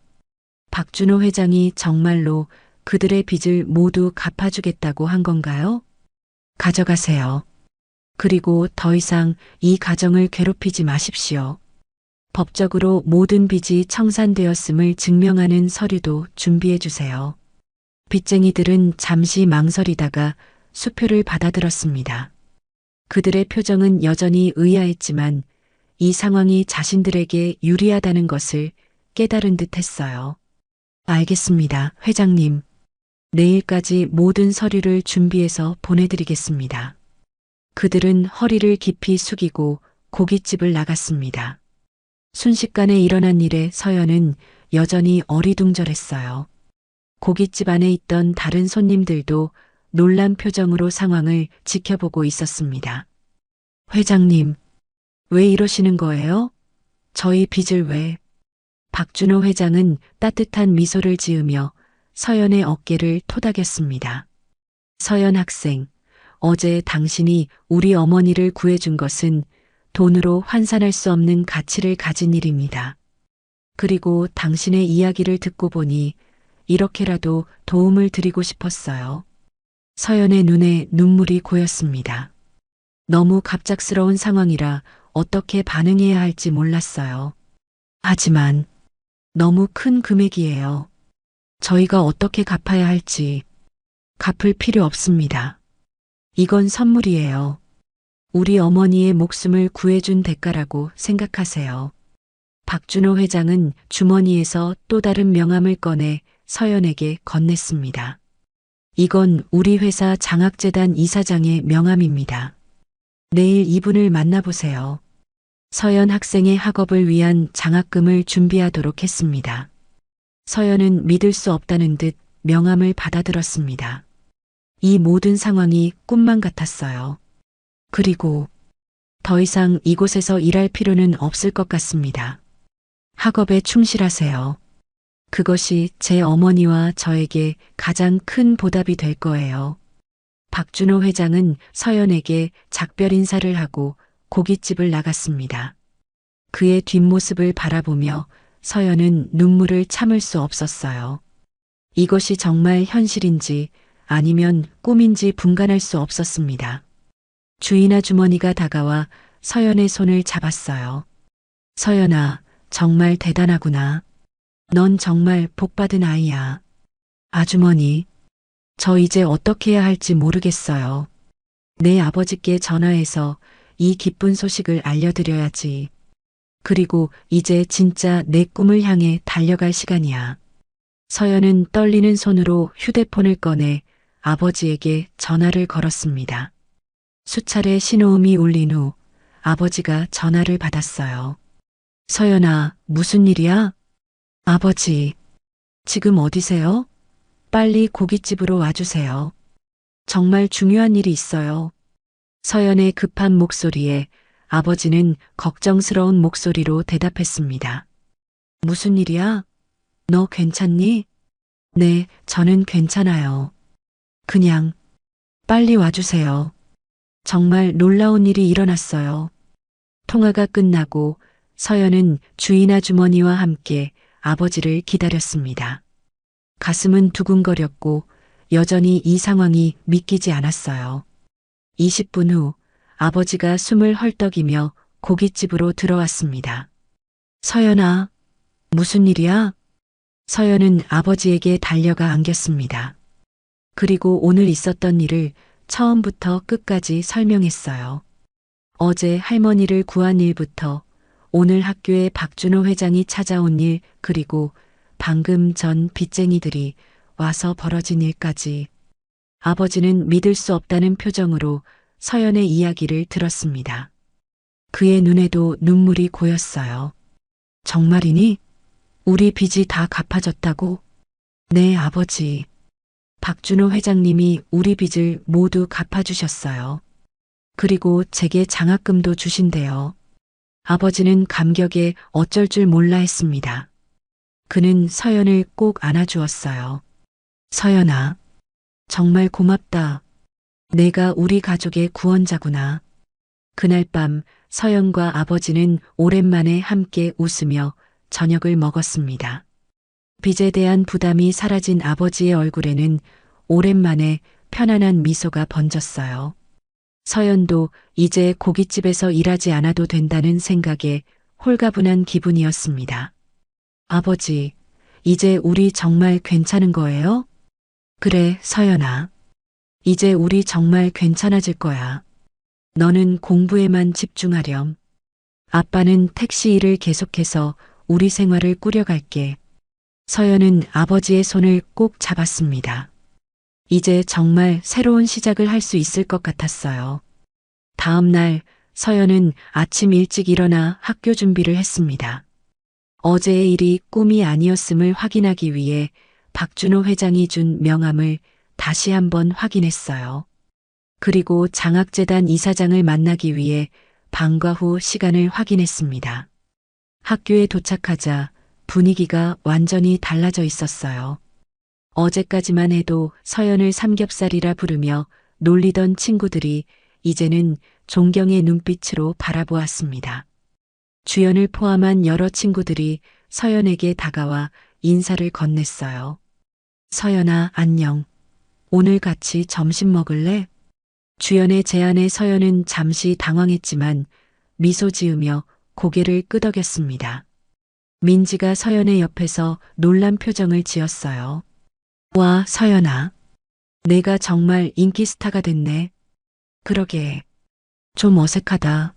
박준호 회장이 정말로 그들의 빚을 모두 갚아주겠다고 한 건가요? 가져가세요. 그리고 더 이상 이 가정을 괴롭히지 마십시오. 법적으로 모든 빚이 청산되었음을 증명하는 서류도 준비해 주세요. 빚쟁이들은 잠시 망설이다가 수표를 받아들었습니다. 그들의 표정은 여전히 의아했지만 이 상황이 자신들에게 유리하다는 것을 깨달은 듯 했어요. 알겠습니다, 회장님. 내일까지 모든 서류를 준비해서 보내드리겠습니다. 그들은 허리를 깊이 숙이고 고깃집을 나갔습니다. 순식간에 일어난 일에 서연은 여전히 어리둥절했어요. 고깃집 안에 있던 다른 손님들도 놀란 표정으로 상황을 지켜보고 있었습니다. 회장님, 왜 이러시는 거예요? 저희 빚을 왜? 박준호 회장은 따뜻한 미소를 지으며 서연의 어깨를 토닥였습니다. 서연 학생, 어제 당신이 우리 어머니를 구해준 것은 돈으로 환산할 수 없는 가치를 가진 일입니다. 그리고 당신의 이야기를 듣고 보니 이렇게라도 도움을 드리고 싶었어요. 서연의 눈에 눈물이 고였습니다. 너무 갑작스러운 상황이라 어떻게 반응해야 할지 몰랐어요. 하지만 너무 큰 금액이에요. 저희가 어떻게 갚아야 할지. 갚을 필요 없습니다. 이건 선물이에요. 우리 어머니의 목숨을 구해준 대가라고 생각하세요. 박준호 회장은 주머니에서 또 다른 명함을 꺼내 서연에게 건넸습니다. 이건 우리 회사 장학재단 이사장의 명함입니다. 내일 이분을 만나보세요. 서연 학생의 학업을 위한 장학금을 준비하도록 했습니다. 서연은 믿을 수 없다는 듯 명함을 받아들었습니다. 이 모든 상황이 꿈만 같았어요. 그리고 더 이상 이곳에서 일할 필요는 없을 것 같습니다. 학업에 충실하세요. 그것이 제 어머니와 저에게 가장 큰 보답이 될 거예요. 박준호 회장은 서연에게 작별 인사를 하고 고깃집을 나갔습니다. 그의 뒷모습을 바라보며 서연은 눈물을 참을 수 없었어요. 이것이 정말 현실인지 아니면 꿈인지 분간할 수 없었습니다. 주인 아주머니가 다가와 서연의 손을 잡았어요. 서연아, 정말 대단하구나. 넌 정말 복받은 아이야. 아주머니, 저 이제 어떻게 해야 할지 모르겠어요. 내 아버지께 전화해서 이 기쁜 소식을 알려드려야지. 그리고 이제 진짜 내 꿈을 향해 달려갈 시간이야. 서연은 떨리는 손으로 휴대폰을 꺼내 아버지에게 전화를 걸었습니다. 수차례 신호음이 울린 후 아버지가 전화를 받았어요. 서연아, 무슨 일이야? 아버지, 지금 어디세요? 빨리 고깃집으로 와주세요. 정말 중요한 일이 있어요. 서연의 급한 목소리에 아버지는 걱정스러운 목소리로 대답했습니다. 무슨 일이야? 너 괜찮니? 네, 저는 괜찮아요. 그냥 빨리 와주세요. 정말 놀라운 일이 일어났어요. 통화가 끝나고 서연은 주인 아주머니와 함께 아버지를 기다렸습니다. 가슴은 두근거렸고 여전히 이 상황이 믿기지 않았어요. 20분 후 아버지가 숨을 헐떡이며 고깃집으로 들어왔습니다. 서연아, 무슨 일이야? 서연은 아버지에게 달려가 안겼습니다. 그리고 오늘 있었던 일을 처음부터 끝까지 설명했어요. 어제 할머니를 구한 일부터 오늘 학교에 박준호 회장이 찾아온 일, 그리고 방금 전 빚쟁이들이 와서 벌어진 일까지. 아버지는 믿을 수 없다는 표정으로 서연의 이야기를 들었습니다. 그의 눈에도 눈물이 고였어요. 정말이니? 우리 빚이 다 갚아졌다고? 네, 아버지. 박준호 회장님이 우리 빚을 모두 갚아주셨어요. 그리고 제게 장학금도 주신대요. 아버지는 감격에 어쩔 줄 몰라 했습니다. 그는 서연을 꼭 안아주었어요. 서연아, 정말 고맙다. 내가 우리 가족의 구원자구나. 그날 밤 서연과 아버지는 오랜만에 함께 웃으며 저녁을 먹었습니다. 빚에 대한 부담이 사라진 아버지의 얼굴에는 오랜만에 편안한 미소가 번졌어요. 서연도 이제 고깃집에서 일하지 않아도 된다는 생각에 홀가분한 기분이었습니다. 아버지, 이제 우리 정말 괜찮은 거예요? 그래, 서연아. 이제 우리 정말 괜찮아질 거야. 너는 공부에만 집중하렴. 아빠는 택시 일을 계속해서 우리 생활을 꾸려갈게. 서연은 아버지의 손을 꼭 잡았습니다. 이제 정말 새로운 시작을 할 수 있을 것 같았어요. 다음 날 서연은 아침 일찍 일어나 학교 준비를 했습니다. 어제의 일이 꿈이 아니었음을 확인하기 위해 박준호 회장이 준 명함을 다시 한번 확인했어요. 그리고 장학재단 이사장을 만나기 위해 방과 후 시간을 확인했습니다. 학교에 도착하자 분위기가 완전히 달라져 있었어요. 어제까지만 해도 서연을 삼겹살이라 부르며 놀리던 친구들이 이제는 존경의 눈빛으로 바라보았습니다. 주연을 포함한 여러 친구들이 서연에게 다가와 인사를 건넸어요. 서연아, 안녕. 오늘 같이 점심 먹을래? 주연의 제안에 서연은 잠시 당황했지만 미소 지으며 고개를 끄덕였습니다. 민지가 서연의 옆에서 놀란 표정을 지었어요. 와, 서연아. 내가 정말 인기 스타가 됐네. 그러게. 좀 어색하다.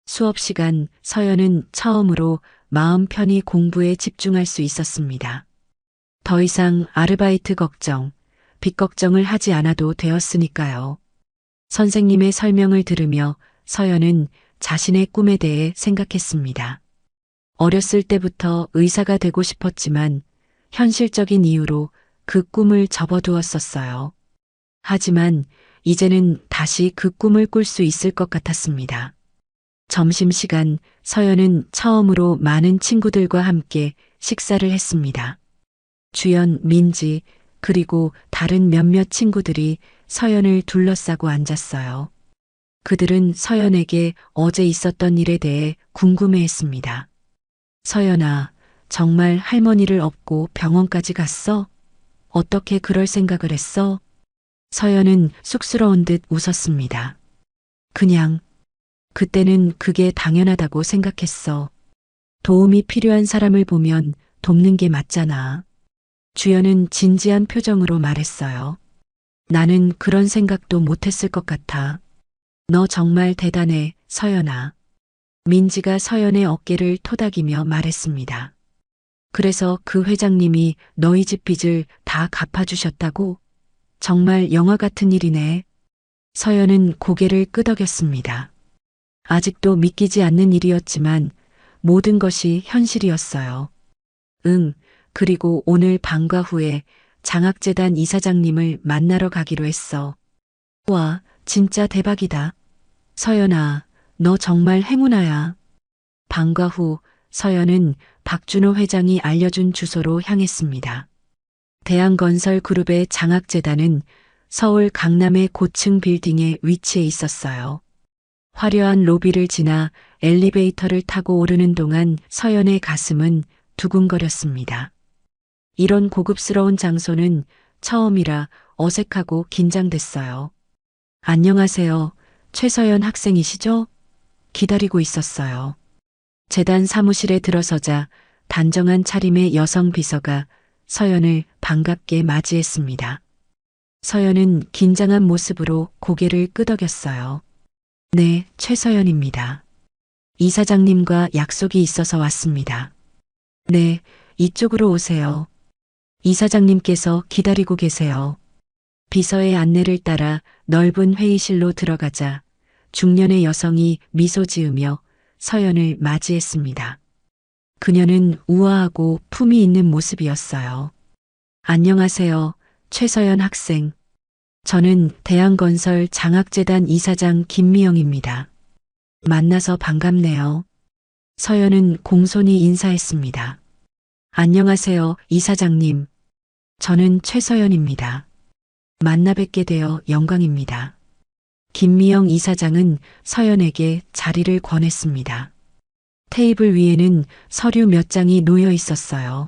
수업 시간 서연은 처음으로 마음 편히 공부에 집중할 수 있었습니다. 더 이상 아르바이트 걱정, 빚 걱정을 하지 않아도 되었으니까요. 선생님의 설명을 들으며 서연은 자신의 꿈에 대해 생각했습니다. 어렸을 때부터 의사가 되고 싶었지만 현실적인 이유로 그 꿈을 접어두었었어요. 하지만 이제는 다시 그 꿈을 꿀 수 있을 것 같았습니다. 점심시간 서연은 처음으로 많은 친구들과 함께 식사를 했습니다. 주연, 민지, 그리고 다른 몇몇 친구들이 서연을 둘러싸고 앉았어요. 그들은 서연에게 어제 있었던 일에 대해 궁금해했습니다. 서연아, 정말 할머니를 업고 병원까지 갔어? 어떻게 그럴 생각을 했어? 서연은 쑥스러운 듯 웃었습니다. 그냥, 그때는 그게 당연하다고 생각했어. 도움이 필요한 사람을 보면 돕는 게 맞잖아. 주연은 진지한 표정으로 말했어요. 나는 그런 생각도 못했을 것 같아. 너 정말 대단해, 서연아. 민지가 서연의 어깨를 토닥이며 말했습니다. 그래서 그 회장님이 너희 집 빚을 다 갚아주셨다고? 정말 영화 같은 일이네. 서연은 고개를 끄덕였습니다. 아직도 믿기지 않는 일이었지만 모든 것이 현실이었어요. 응, 그리고 오늘 방과 후에 장학재단 이사장님을 만나러 가기로 했어. 와, 진짜 대박이다. 서연아, 너 정말 행운아야. 방과 후 서연은 박준호 회장이 알려준 주소로 향했습니다. 대한건설그룹의 장학재단은 서울 강남의 고층 빌딩에 위치해 있었어요. 화려한 로비를 지나 엘리베이터를 타고 오르는 동안 서연의 가슴은 두근거렸습니다. 이런 고급스러운 장소는 처음이라 어색하고 긴장됐어요. 안녕하세요. 최서연 학생이시죠? 기다리고 있었어요. 재단 사무실에 들어서자 단정한 차림의 여성 비서가 서연을 반갑게 맞이했습니다. 서연은 긴장한 모습으로 고개를 끄덕였어요. 네, 최서연입니다. 이사장님과 약속이 있어서 왔습니다. 네, 이쪽으로 오세요. 이사장님께서 기다리고 계세요. 비서의 안내를 따라 넓은 회의실로 들어가자 중년의 여성이 미소 지으며 서연을 맞이했습니다. 그녀는 우아하고 품이 있는 모습이었어요. 안녕하세요, 최서연 학생. 저는 대한건설 장학재단 이사장 김미영입니다. 만나서 반갑네요. 서연은 공손히 인사했습니다. 안녕하세요, 이사장님. 저는 최서연입니다. 만나 뵙게 되어 영광입니다. 김미영 이사장은 서연에게 자리를 권했습니다. 테이블 위에는 서류 몇 장이 놓여 있었어요.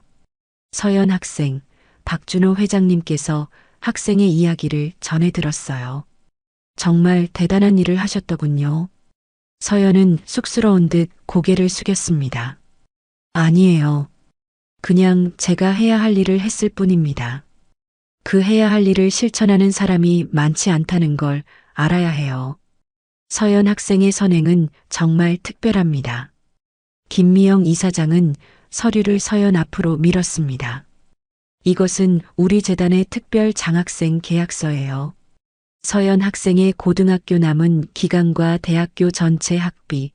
서연 학생, 박준호 회장님께서 학생의 이야기를 전해 들었어요. 정말 대단한 일을 하셨더군요. 서연은 쑥스러운 듯 고개를 숙였습니다. 아니에요. 그냥 제가 해야 할 일을 했을 뿐입니다. 그 해야 할 일을 실천하는 사람이 많지 않다는 걸 알아야 해요. 서연 학생의 선행은 정말 특별합니다. 김미영 이사장은 서류를 서연 앞으로 밀었습니다. 이것은 우리 재단의 특별 장학생 계약서예요. 서연 학생의 고등학교 남은 기간과 대학교 전체 학비,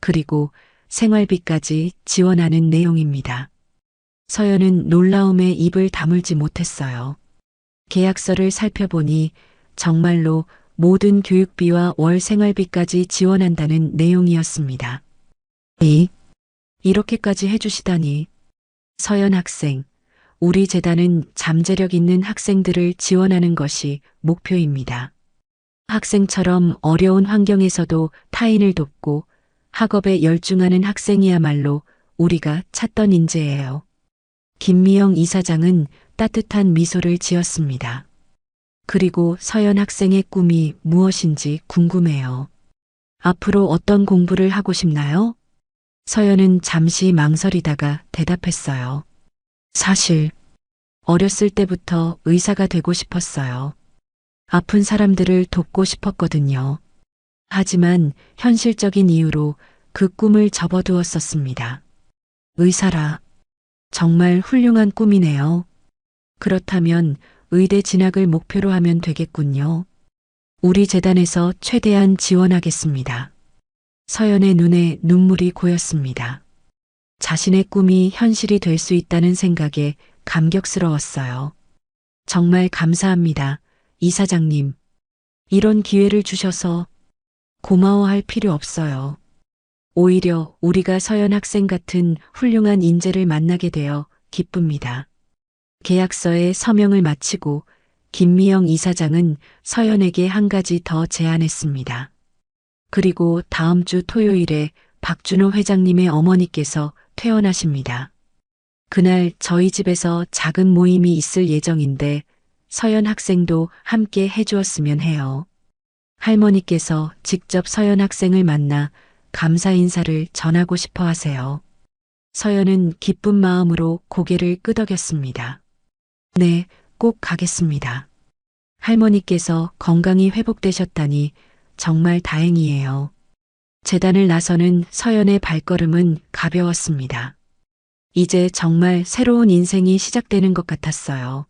그리고 생활비까지 지원하는 내용입니다. 서연은 놀라움에 입을 다물지 못했어요. 계약서를 살펴보니 정말로 모든 교육비와 월 생활비까지 지원한다는 내용이었습니다. 이렇게까지 해주시다니. 서연 학생, 우리 재단은 잠재력 있는 학생들을 지원하는 것이 목표입니다. 학생처럼 어려운 환경에서도 타인을 돕고 학업에 열중하는 학생이야말로 우리가 찾던 인재예요. 김미영 이사장은 따뜻한 미소를 지었습니다. 그리고 서연 학생의 꿈이 무엇인지 궁금해요. 앞으로 어떤 공부를 하고 싶나요? 서연은 잠시 망설이다가 대답했어요. 사실 어렸을 때부터 의사가 되고 싶었어요. 아픈 사람들을 돕고 싶었거든요. 하지만 현실적인 이유로 그 꿈을 접어두었었습니다. 의사라. 정말 훌륭한 꿈이네요. 그렇다면 의대 진학을 목표로 하면 되겠군요. 우리 재단에서 최대한 지원하겠습니다. 서연의 눈에 눈물이 고였습니다. 자신의 꿈이 현실이 될 수 있다는 생각에 감격스러웠어요. 정말 감사합니다, 이사장님. 이런 기회를 주셔서 고마워할 필요 없어요. 오히려 우리가 서연 학생 같은 훌륭한 인재를 만나게 되어 기쁩니다. 계약서에 서명을 마치고 김미영 이사장은 서연에게 한 가지 더 제안했습니다. 그리고 다음 주 토요일에 박준호 회장님의 어머니께서 퇴원하십니다. 그날 저희 집에서 작은 모임이 있을 예정인데 서연 학생도 함께 해주었으면 해요. 할머니께서 직접 서연 학생을 만나 감사 인사를 전하고 싶어 하세요. 서연은 기쁜 마음으로 고개를 끄덕였습니다. 네, 꼭 가겠습니다. 할머니께서 건강이 회복되셨다니 정말 다행이에요. 재단을 나서는 서연의 발걸음은 가벼웠습니다. 이제 정말 새로운 인생이 시작되는 것 같았어요.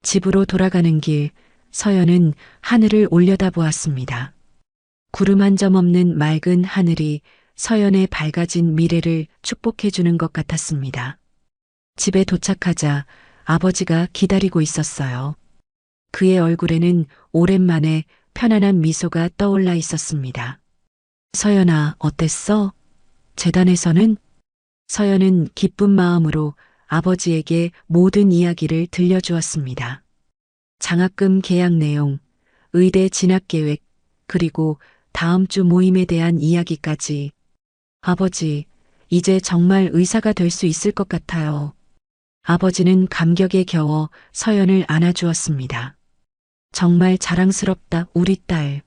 집으로 돌아가는 길, 서연은 하늘을 올려다보았습니다. 구름 한 점 없는 맑은 하늘이 서연의 밝아진 미래를 축복해주는 것 같았습니다. 집에 도착하자 아버지가 기다리고 있었어요. 그의 얼굴에는 오랜만에 편안한 미소가 떠올라 있었습니다. 서연아, 어땠어? 재단에서는? 서연은 기쁜 마음으로 아버지에게 모든 이야기를 들려주었습니다. 장학금 계약 내용, 의대 진학 계획, 그리고 다음 주 모임에 대한 이야기까지. 아버지, 이제 정말 의사가 될 수 있을 것 같아요. 아버지는 감격에 겨워 서연을 안아주었습니다. 정말 자랑스럽다, 우리 딸.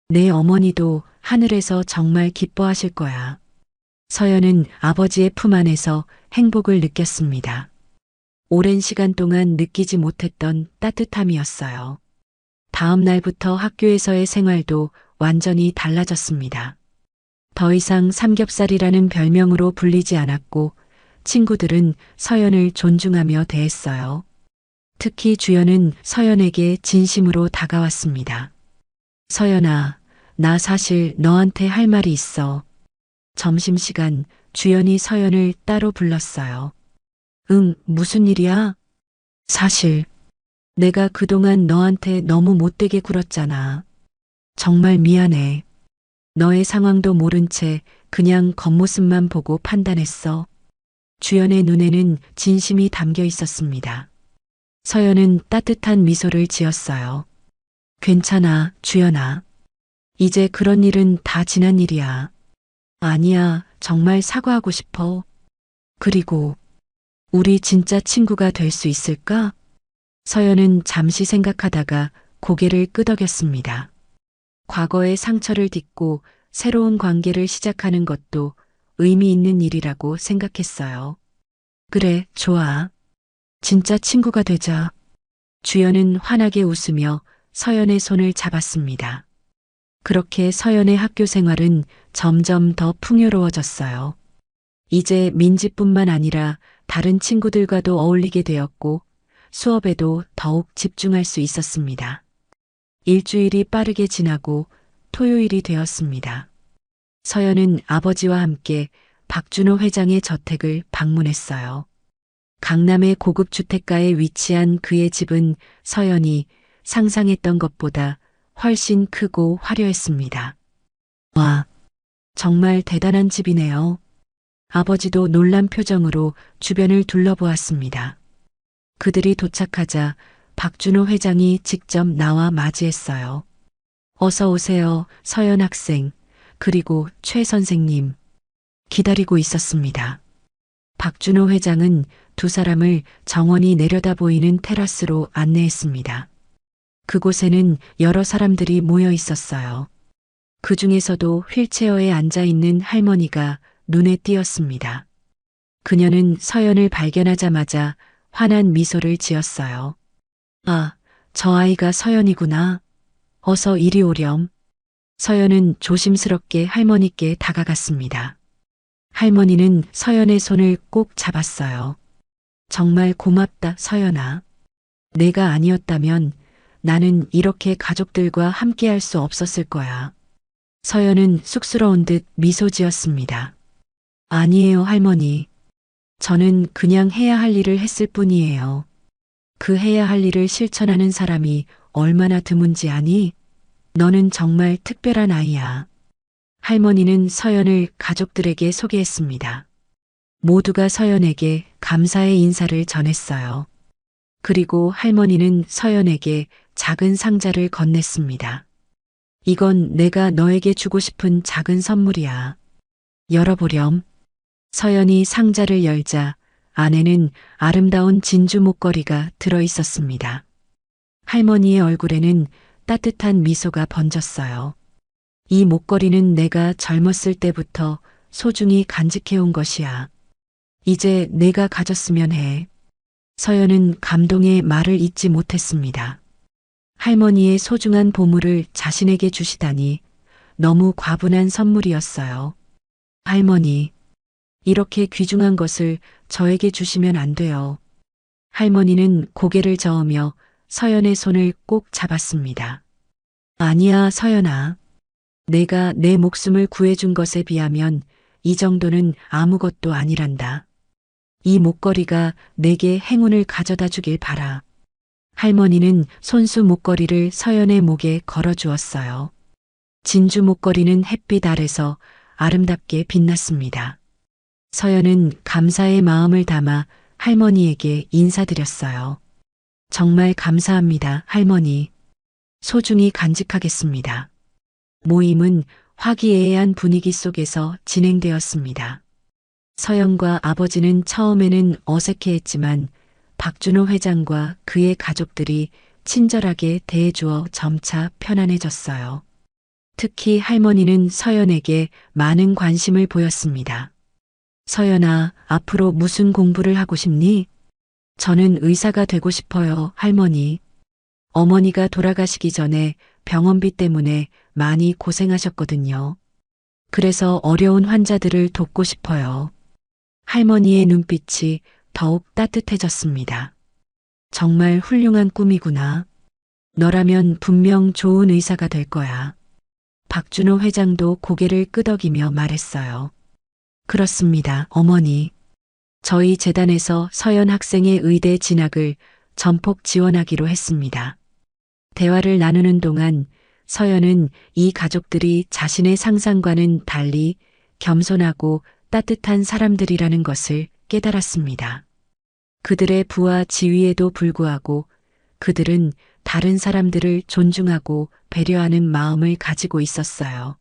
내 어머니도 하늘에서 정말 기뻐하실 거야. 서연은 아버지의 품 안에서 행복을 느꼈습니다. 오랜 시간 동안 느끼지 못했던 따뜻함이었어요. 다음 날부터 학교에서의 생활도 완전히 달라졌습니다. 더 이상 삼겹살이라는 별명으로 불리지 않았고 친구들은 서연을 존중하며 대했어요. 특히 주연은 서연에게 진심으로 다가왔습니다. 서연아, 나 사실 너한테 할 말이 있어. 점심시간 주연이 서연을 따로 불렀어요. 응, 무슨 일이야? 사실 내가 그동안 너한테 너무 못되게 굴었잖아. 정말 미안해. 너의 상황도 모른 채 그냥 겉모습만 보고 판단했어. 주연의 눈에는 진심이 담겨 있었습니다. 서연은 따뜻한 미소를 지었어요. 괜찮아, 주연아. 이제 그런 일은 다 지난 일이야. 아니야, 정말 사과하고 싶어. 그리고 우리 진짜 친구가 될 수 있을까? 서연은 잠시 생각하다가 고개를 끄덕였습니다. 과거의 상처를 딛고 새로운 관계를 시작하는 것도 의미 있는 일이라고 생각했어요. 그래, 좋아. 진짜 친구가 되자. 주연은 환하게 웃으며 서연의 손을 잡았습니다. 그렇게 서연의 학교 생활은 점점 더 풍요로워졌어요. 이제 민지뿐만 아니라 다른 친구들과도 어울리게 되었고 수업에도 더욱 집중할 수 있었습니다. 일주일이 빠르게 지나고 토요일이 되었습니다. 서연은 아버지와 함께 박준호 회장의 저택을 방문했어요. 강남의 고급 주택가에 위치한 그의 집은 서연이 상상했던 것보다 훨씬 크고 화려했습니다. 와, 정말 대단한 집이네요. 아버지도 놀란 표정으로 주변을 둘러보았습니다. 그들이 도착하자 박준호 회장이 직접 나와 맞이했어요. 어서 오세요, 서연 학생, 그리고 최 선생님. 기다리고 있었습니다. 박준호 회장은 두 사람을 정원이 내려다 보이는 테라스로 안내했습니다. 그곳에는 여러 사람들이 모여 있었어요. 그 중에서도 휠체어에 앉아 있는 할머니가 눈에 띄었습니다. 그녀는 서연을 발견하자마자 환한 미소를 지었어요. 아, 저 아이가 서연이구나. 어서 이리 오렴. 서연은 조심스럽게 할머니께 다가갔습니다. 할머니는 서연의 손을 꼭 잡았어요. 정말 고맙다, 서연아. 내가 아니었다면 나는 이렇게 가족들과 함께할 수 없었을 거야. 서연은 쑥스러운 듯 미소 지었습니다. 아니에요, 할머니. 저는 그냥 해야 할 일을 했을 뿐이에요. 그 해야 할 일을 실천하는 사람이 얼마나 드문지 아니? 너는 정말 특별한 아이야. 할머니는 서연을 가족들에게 소개했습니다. 모두가 서연에게 감사의 인사를 전했어요. 그리고 할머니는 서연에게 작은 상자를 건넸습니다. 이건 내가 너에게 주고 싶은 작은 선물이야. 열어보렴. 서연이 상자를 열자 안에는 아름다운 진주 목걸이가 들어 있었습니다. 할머니의 얼굴에는 따뜻한 미소가 번졌어요. 이 목걸이는 내가 젊었을 때부터 소중히 간직해온 것이야. 이제 내가 가졌으면 해. 서연은 감동의 말을 잇지 못했습니다. 할머니의 소중한 보물을 자신에게 주시다니 너무 과분한 선물이었어요. 할머니, 이렇게 귀중한 것을 저에게 주시면 안 돼요. 할머니는 고개를 저으며 서연의 손을 꼭 잡았습니다. 아니야, 서연아. 내가 내 목숨을 구해준 것에 비하면 이 정도는 아무것도 아니란다. 이 목걸이가 내게 행운을 가져다 주길 바라. 할머니는 손수 목걸이를 서연의 목에 걸어주었어요. 진주 목걸이는 햇빛 아래서 아름답게 빛났습니다. 서연은 감사의 마음을 담아 할머니에게 인사드렸어요. 정말 감사합니다, 할머니. 소중히 간직하겠습니다. 모임은 화기애애한 분위기 속에서 진행되었습니다. 서연과 아버지는 처음에는 어색해했지만 박준호 회장과 그의 가족들이 친절하게 대해주어 점차 편안해졌어요. 특히 할머니는 서연에게 많은 관심을 보였습니다. 서연아, 앞으로 무슨 공부를 하고 싶니? 저는 의사가 되고 싶어요, 할머니. 어머니가 돌아가시기 전에 병원비 때문에 많이 고생하셨거든요. 그래서 어려운 환자들을 돕고 싶어요. 할머니의 눈빛이 더욱 따뜻해졌습니다. 정말 훌륭한 꿈이구나. 너라면 분명 좋은 의사가 될 거야. 박준호 회장도 고개를 끄덕이며 말했어요. 그렇습니다, 어머니. 저희 재단에서 서연 학생의 의대 진학을 전폭 지원하기로 했습니다. 대화를 나누는 동안 서연은 이 가족들이 자신의 상상과는 달리 겸손하고 따뜻한 사람들이라는 것을 깨달았습니다. 그들의 부와 지위에도 불구하고 그들은 다른 사람들을 존중하고 배려하는 마음을 가지고 있었어요.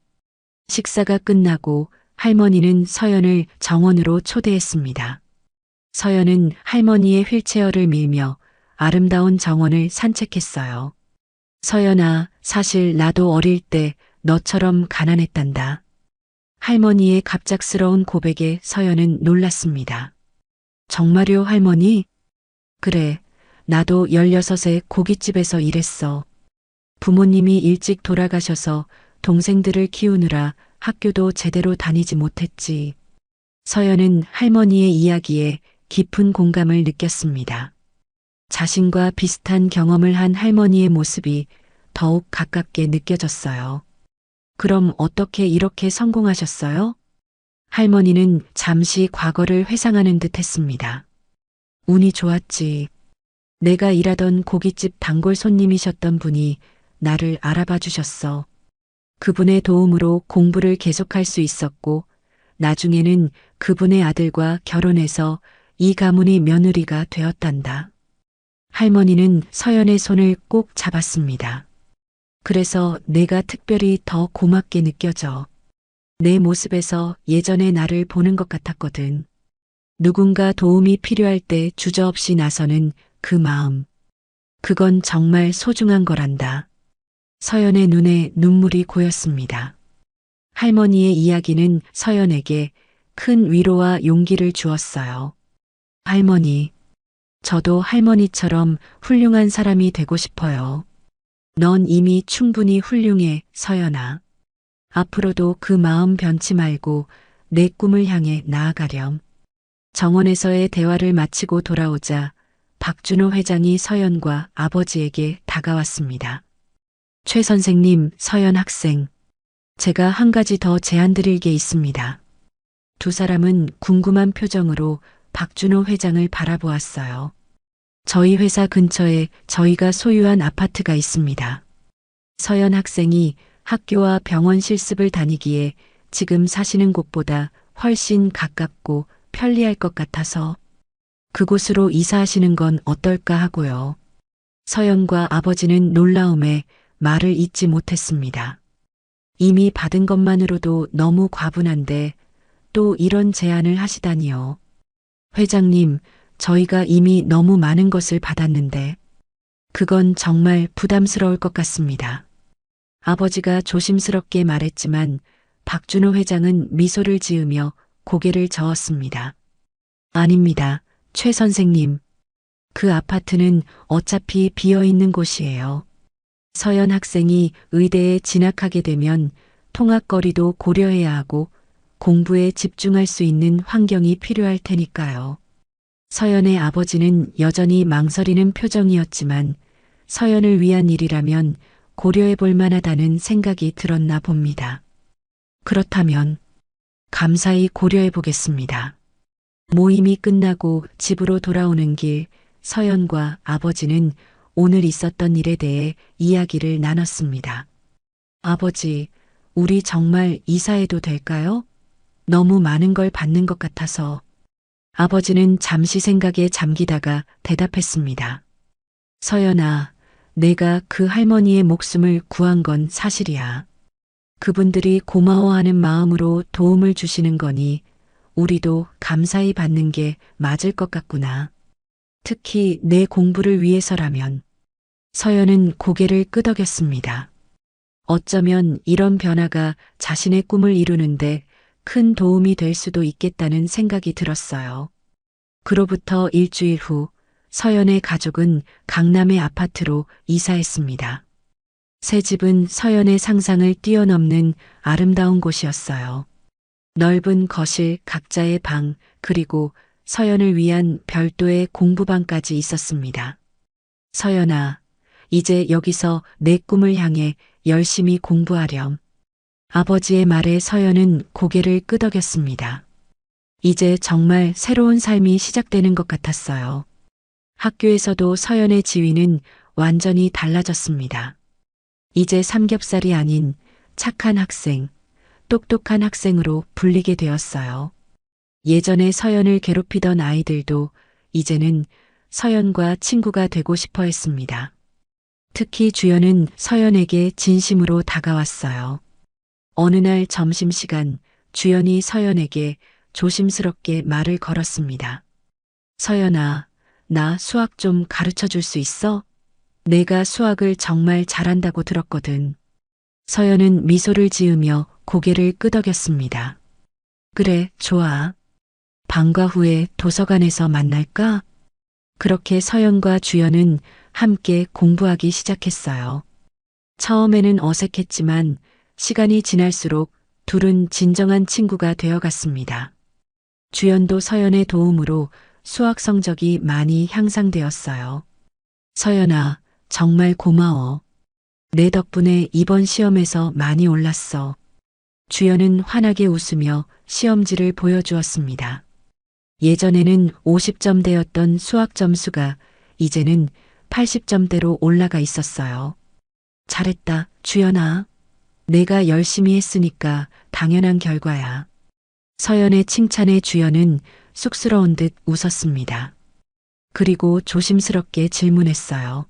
식사가 끝나고 할머니는 서연을 정원으로 초대했습니다. 서연은 할머니의 휠체어를 밀며 아름다운 정원을 산책했어요. 서연아, 사실 나도 어릴 때 너처럼 가난했단다. 할머니의 갑작스러운 고백에 서연은 놀랐습니다. 정말요, 할머니? 그래, 나도 16에 고깃집에서 일했어. 부모님이 일찍 돌아가셔서 동생들을 키우느라 학교도 제대로 다니지 못했지. 서연은 할머니의 이야기에 깊은 공감을 느꼈습니다. 자신과 비슷한 경험을 한 할머니의 모습이 더욱 가깝게 느껴졌어요. 그럼 어떻게 이렇게 성공하셨어요? 할머니는 잠시 과거를 회상하는 듯 했습니다. 운이 좋았지. 내가 일하던 고깃집 단골 손님이셨던 분이 나를 알아봐 주셨어. 그분의 도움으로 공부를 계속할 수 있었고, 나중에는 그분의 아들과 결혼해서 이 가문의 며느리가 되었단다. 할머니는 서연의 손을 꼭 잡았습니다. 그래서 내가 특별히 더 고맙게 느껴져. 내 모습에서 예전의 나를 보는 것 같았거든. 누군가 도움이 필요할 때 주저없이 나서는 그 마음. 그건 정말 소중한 거란다. 서연의 눈에 눈물이 고였습니다. 할머니의 이야기는 서연에게 큰 위로와 용기를 주었어요. 할머니, 저도 할머니처럼 훌륭한 사람이 되고 싶어요. 넌 이미 충분히 훌륭해, 서연아. 앞으로도 그 마음 변치 말고 내 꿈을 향해 나아가렴. 정원에서의 대화를 마치고 돌아오자 박준호 회장이 서연과 아버지에게 다가왔습니다. 최 선생님, 서연 학생. 제가 한 가지 더 제안드릴 게 있습니다. 두 사람은 궁금한 표정으로 박준호 회장을 바라보았어요. 저희 회사 근처에 저희가 소유한 아파트가 있습니다. 서연 학생이 학교와 병원 실습을 다니기에 지금 사시는 곳보다 훨씬 가깝고 편리할 것 같아서 그곳으로 이사하시는 건 어떨까 하고요. 서연과 아버지는 놀라움에 말을 잇지 못했습니다. 이미 받은 것만으로도 너무 과분한데 또 이런 제안을 하시다니요. 회장님, 저희가 이미 너무 많은 것을 받았는데 그건 정말 부담스러울 것 같습니다. 아버지가 조심스럽게 말했지만 박준호 회장은 미소를 지으며 고개를 저었습니다. 아닙니다, 최 선생님. 그 아파트는 어차피 비어있는 곳이에요. 서연 학생이 의대에 진학하게 되면 통학거리도 고려해야 하고 공부에 집중할 수 있는 환경이 필요할 테니까요. 서연의 아버지는 여전히 망설이는 표정이었지만 서연을 위한 일이라면 고려해 볼 만하다는 생각이 들었나 봅니다. 그렇다면 감사히 고려해 보겠습니다. 모임이 끝나고 집으로 돌아오는 길 서연과 아버지는 오늘 있었던 일에 대해 이야기를 나눴습니다. 아버지, 우리 정말 이사해도 될까요? 너무 많은 걸 받는 것 같아서. 아버지는 잠시 생각에 잠기다가 대답했습니다. 서연아, 내가 그 할머니의 목숨을 구한 건 사실이야. 그분들이 고마워하는 마음으로 도움을 주시는 거니 우리도 감사히 받는 게 맞을 것 같구나. 특히 내 공부를 위해서라면. 서연은 고개를 끄덕였습니다. 어쩌면 이런 변화가 자신의 꿈을 이루는데 큰 도움이 될 수도 있겠다는 생각이 들었어요. 그로부터 일주일 후 서연의 가족은 강남의 아파트로 이사했습니다. 새 집은 서연의 상상을 뛰어넘는 아름다운 곳이었어요. 넓은 거실, 각자의 방, 그리고 서연을 위한 별도의 공부방까지 있었습니다. 서연아, 이제 여기서 내 꿈을 향해 열심히 공부하렴. 아버지의 말에 서연은 고개를 끄덕였습니다. 이제 정말 새로운 삶이 시작되는 것 같았어요. 학교에서도 서연의 지위는 완전히 달라졌습니다. 이제 삼겹살이 아닌 착한 학생, 똑똑한 학생으로 불리게 되었어요. 예전에 서연을 괴롭히던 아이들도 이제는 서연과 친구가 되고 싶어 했습니다. 특히 주연은 서연에게 진심으로 다가왔어요. 어느 날 점심시간 주연이 서연에게 조심스럽게 말을 걸었습니다. 서연아, 나 수학 좀 가르쳐 줄 수 있어? 내가 수학을 정말 잘한다고 들었거든. 서연은 미소를 지으며 고개를 끄덕였습니다. 그래, 좋아. 방과 후에 도서관에서 만날까? 그렇게 서연과 주연은 함께 공부하기 시작했어요. 처음에는 어색했지만 시간이 지날수록 둘은 진정한 친구가 되어갔습니다. 주연도 서연의 도움으로 수학 성적이 많이 향상되었어요. 서연아, 정말 고마워. 내 덕분에 이번 시험에서 많이 올랐어. 주연은 환하게 웃으며 시험지를 보여주었습니다. 예전에는 50점대였던 수학 점수가 이제는 80점대로 올라가 있었어요. 잘했다, 주연아. 내가 열심히 했으니까 당연한 결과야. 서연의 칭찬에 주연은 쑥스러운 듯 웃었습니다. 그리고 조심스럽게 질문했어요.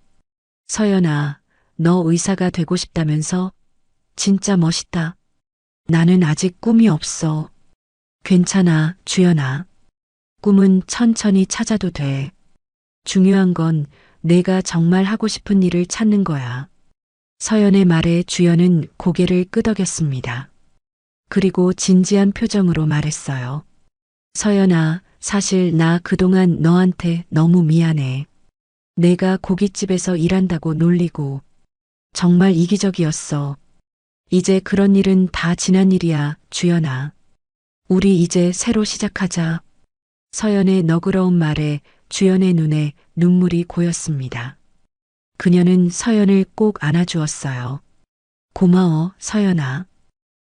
서연아, 너 의사가 되고 싶다면서? 진짜 멋있다. 나는 아직 꿈이 없어. 괜찮아, 주연아. 꿈은 천천히 찾아도 돼. 중요한 건 내가 정말 하고 싶은 일을 찾는 거야. 서연의 말에 주연은 고개를 끄덕였습니다. 그리고 진지한 표정으로 말했어요. 서연아, 사실 나 그동안 너한테 너무 미안해. 내가 고깃집에서 일한다고 놀리고 정말 이기적이었어. 이제 그런 일은 다 지난 일이야, 주연아. 우리 이제 새로 시작하자. 서연의 너그러운 말에 주연의 눈에 눈물이 고였습니다. 그녀는 서연을 꼭 안아주었어요. 고마워, 서연아.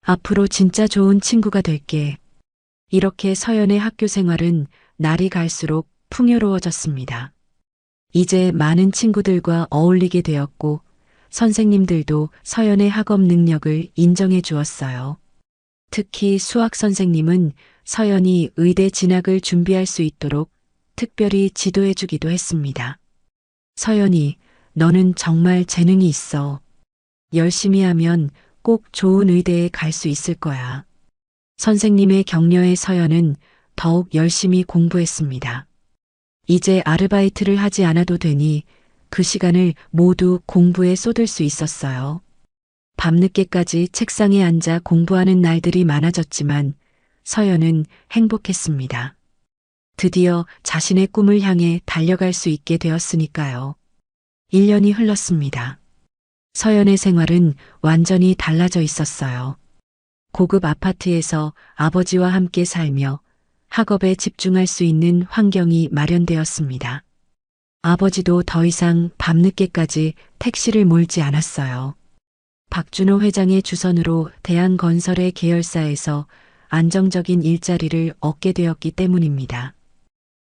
앞으로 진짜 좋은 친구가 될게. 이렇게 서연의 학교 생활은 날이 갈수록 풍요로워졌습니다. 이제 많은 친구들과 어울리게 되었고 선생님들도 서연의 학업 능력을 인정해 주었어요. 특히 수학 선생님은 서연이 의대 진학을 준비할 수 있도록 특별히 지도해 주기도 했습니다. 서연이, 너는 정말 재능이 있어. 열심히 하면 꼭 좋은 의대에 갈 수 있을 거야. 선생님의 격려에 서연은 더욱 열심히 공부했습니다. 이제 아르바이트를 하지 않아도 되니 그 시간을 모두 공부에 쏟을 수 있었어요. 밤늦게까지 책상에 앉아 공부하는 날들이 많아졌지만 서연은 행복했습니다. 드디어 자신의 꿈을 향해 달려갈 수 있게 되었으니까요. 1년이 흘렀습니다. 서연의 생활은 완전히 달라져 있었어요. 고급 아파트에서 아버지와 함께 살며 학업에 집중할 수 있는 환경이 마련되었습니다. 아버지도 더 이상 밤늦게까지 택시를 몰지 않았어요. 박준호 회장의 주선으로 대한건설의 계열사에서 안정적인 일자리를 얻게 되었기 때문입니다.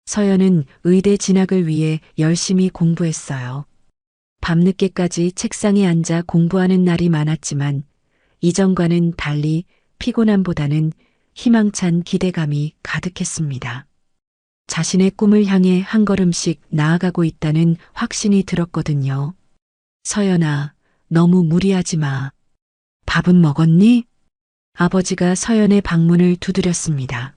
서연은 의대 진학을 위해 열심히 공부했어요. 밤늦게까지 책상에 앉아 공부하는 날이 많았지만 이전과는 달리 피곤함보다는 희망찬 기대감이 가득했습니다. 자신의 꿈을 향해 한 걸음씩 나아가고 있다는 확신이 들었거든요. 서연아, 너무 무리하지 마. 밥은 먹었니? 아버지가 서연의 방문을 두드렸습니다.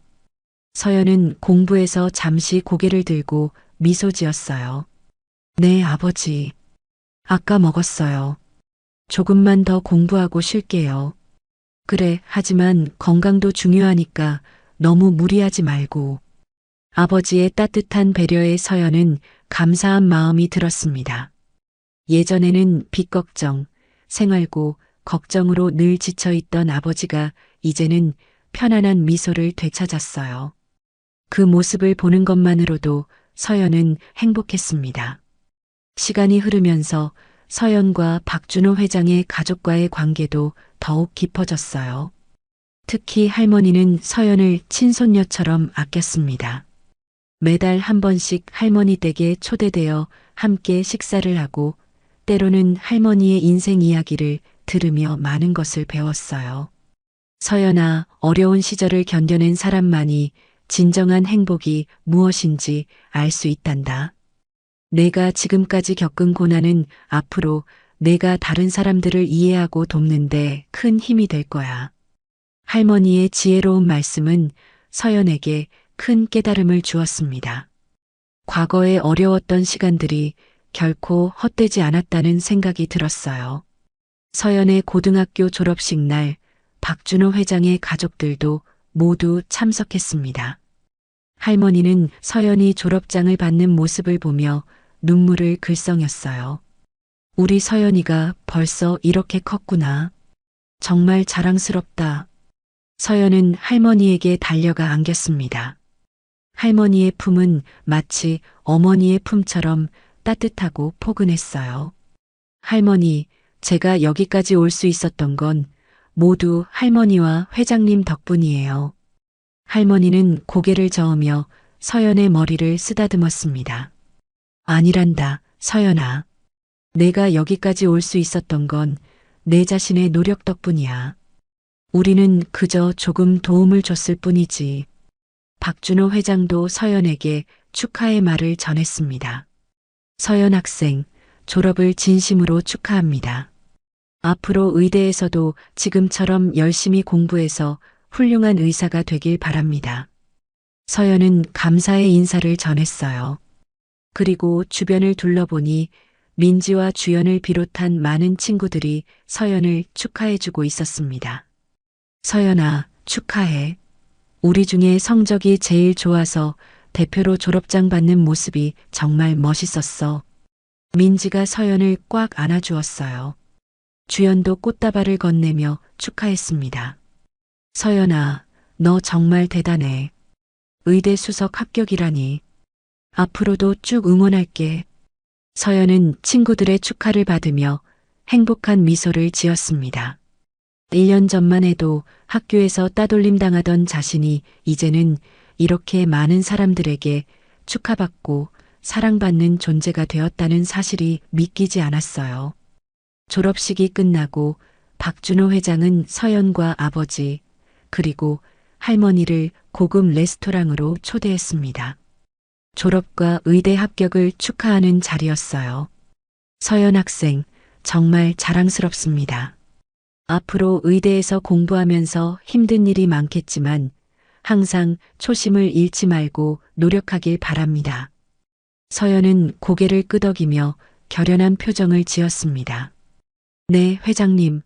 서연은 공부에서 잠시 고개를 들고 미소 지었어요. 네, 아버지. 아까 먹었어요. 조금만 더 공부하고 쉴게요. 그래, 하지만 건강도 중요하니까 너무 무리하지 말고. 아버지의 따뜻한 배려에 서연은 감사한 마음이 들었습니다. 예전에는 빚 걱정, 생활고 걱정으로 늘 지쳐있던 아버지가 이제는 편안한 미소를 되찾았어요. 그 모습을 보는 것만으로도 서연은 행복했습니다. 시간이 흐르면서 서연과 박준호 회장의 가족과의 관계도 더욱 깊어졌어요. 특히 할머니는 서연을 친손녀처럼 아꼈습니다. 매달 한 번씩 할머니 댁에 초대되어 함께 식사를 하고 때로는 할머니의 인생 이야기를 들으며 많은 것을 배웠어요. 서연아, 어려운 시절을 견뎌낸 사람만이 진정한 행복이 무엇인지 알 수 있단다. 내가 지금까지 겪은 고난은 앞으로 내가 다른 사람들을 이해하고 돕는데 큰 힘이 될 거야. 할머니의 지혜로운 말씀은 서연에게 큰 깨달음을 주었습니다. 과거에 어려웠던 시간들이 결코 헛되지 않았다는 생각이 들었어요. 서연의 고등학교 졸업식 날 박준호 회장의 가족들도 모두 참석했습니다. 할머니는 서연이 졸업장을 받는 모습을 보며 눈물을 글썽였어요. 우리 서연이가 벌써 이렇게 컸구나. 정말 자랑스럽다. 서연은 할머니에게 달려가 안겼습니다. 할머니의 품은 마치 어머니의 품처럼 따뜻하고 포근했어요. 할머니, 제가 여기까지 올 수 있었던 건 모두 할머니와 회장님 덕분이에요. 할머니는 고개를 저으며 서연의 머리를 쓰다듬었습니다. 아니란다, 서연아. 내가 여기까지 올 수 있었던 건 내 자신의 노력 덕분이야. 우리는 그저 조금 도움을 줬을 뿐이지. 박준호 회장도 서연에게 축하의 말을 전했습니다. 서연 학생, 졸업을 진심으로 축하합니다. 앞으로 의대에서도 지금처럼 열심히 공부해서 훌륭한 의사가 되길 바랍니다. 서연은 감사의 인사를 전했어요. 그리고 주변을 둘러보니 민지와 주연을 비롯한 많은 친구들이 서연을 축하해주고 있었습니다. 서연아, 축하해. 우리 중에 성적이 제일 좋아서 대표로 졸업장 받는 모습이 정말 멋있었어. 민지가 서연을 꽉 안아주었어요. 주연도 꽃다발을 건네며 축하했습니다. 서연아, 너 정말 대단해. 의대 수석 합격이라니. 앞으로도 쭉 응원할게. 서연은 친구들의 축하를 받으며 행복한 미소를 지었습니다. 1년 전만 해도 학교에서 따돌림 당하던 자신이 이제는 이렇게 많은 사람들에게 축하받고 사랑받는 존재가 되었다는 사실이 믿기지 않았어요. 졸업식이 끝나고 박준호 회장은 서연과 아버지 그리고 할머니를 고급 레스토랑으로 초대했습니다. 졸업과 의대 합격을 축하하는 자리였어요. 서연 학생, 정말 자랑스럽습니다. 앞으로 의대에서 공부하면서 힘든 일이 많겠지만 항상 초심을 잃지 말고 노력하길 바랍니다. 서연은 고개를 끄덕이며 결연한 표정을 지었습니다. 네, 회장님.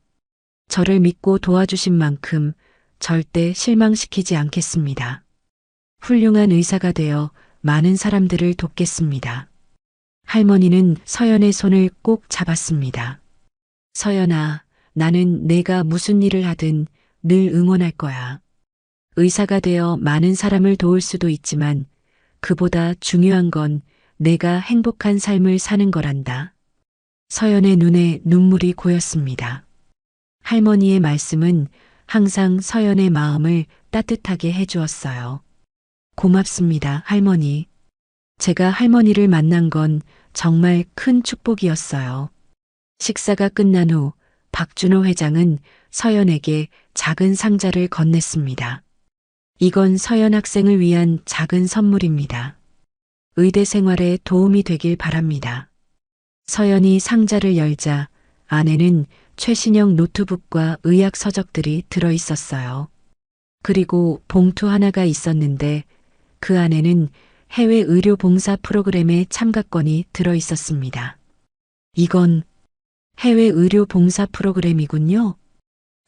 저를 믿고 도와주신 만큼 절대 실망시키지 않겠습니다. 훌륭한 의사가 되어 많은 사람들을 돕겠습니다. 할머니는 서연의 손을 꼭 잡았습니다. 서연아, 나는 내가 무슨 일을 하든 늘 응원할 거야. 의사가 되어 많은 사람을 도울 수도 있지만 그보다 중요한 건 내가 행복한 삶을 사는 거란다. 서연의 눈에 눈물이 고였습니다. 할머니의 말씀은 항상 서연의 마음을 따뜻하게 해주었어요. 고맙습니다, 할머니. 제가 할머니를 만난 건 정말 큰 축복이었어요. 식사가 끝난 후 박준호 회장은 서연에게 작은 상자를 건넸습니다. 이건 서연 학생을 위한 작은 선물입니다. 의대 생활에 도움이 되길 바랍니다. 서연이 상자를 열자 안에는 최신형 노트북과 의학 서적들이 들어 있었어요. 그리고 봉투 하나가 있었는데 그 안에는 해외 의료 봉사 프로그램의 참가권이 들어 있었습니다. 이건 해외 의료 봉사 프로그램이군요.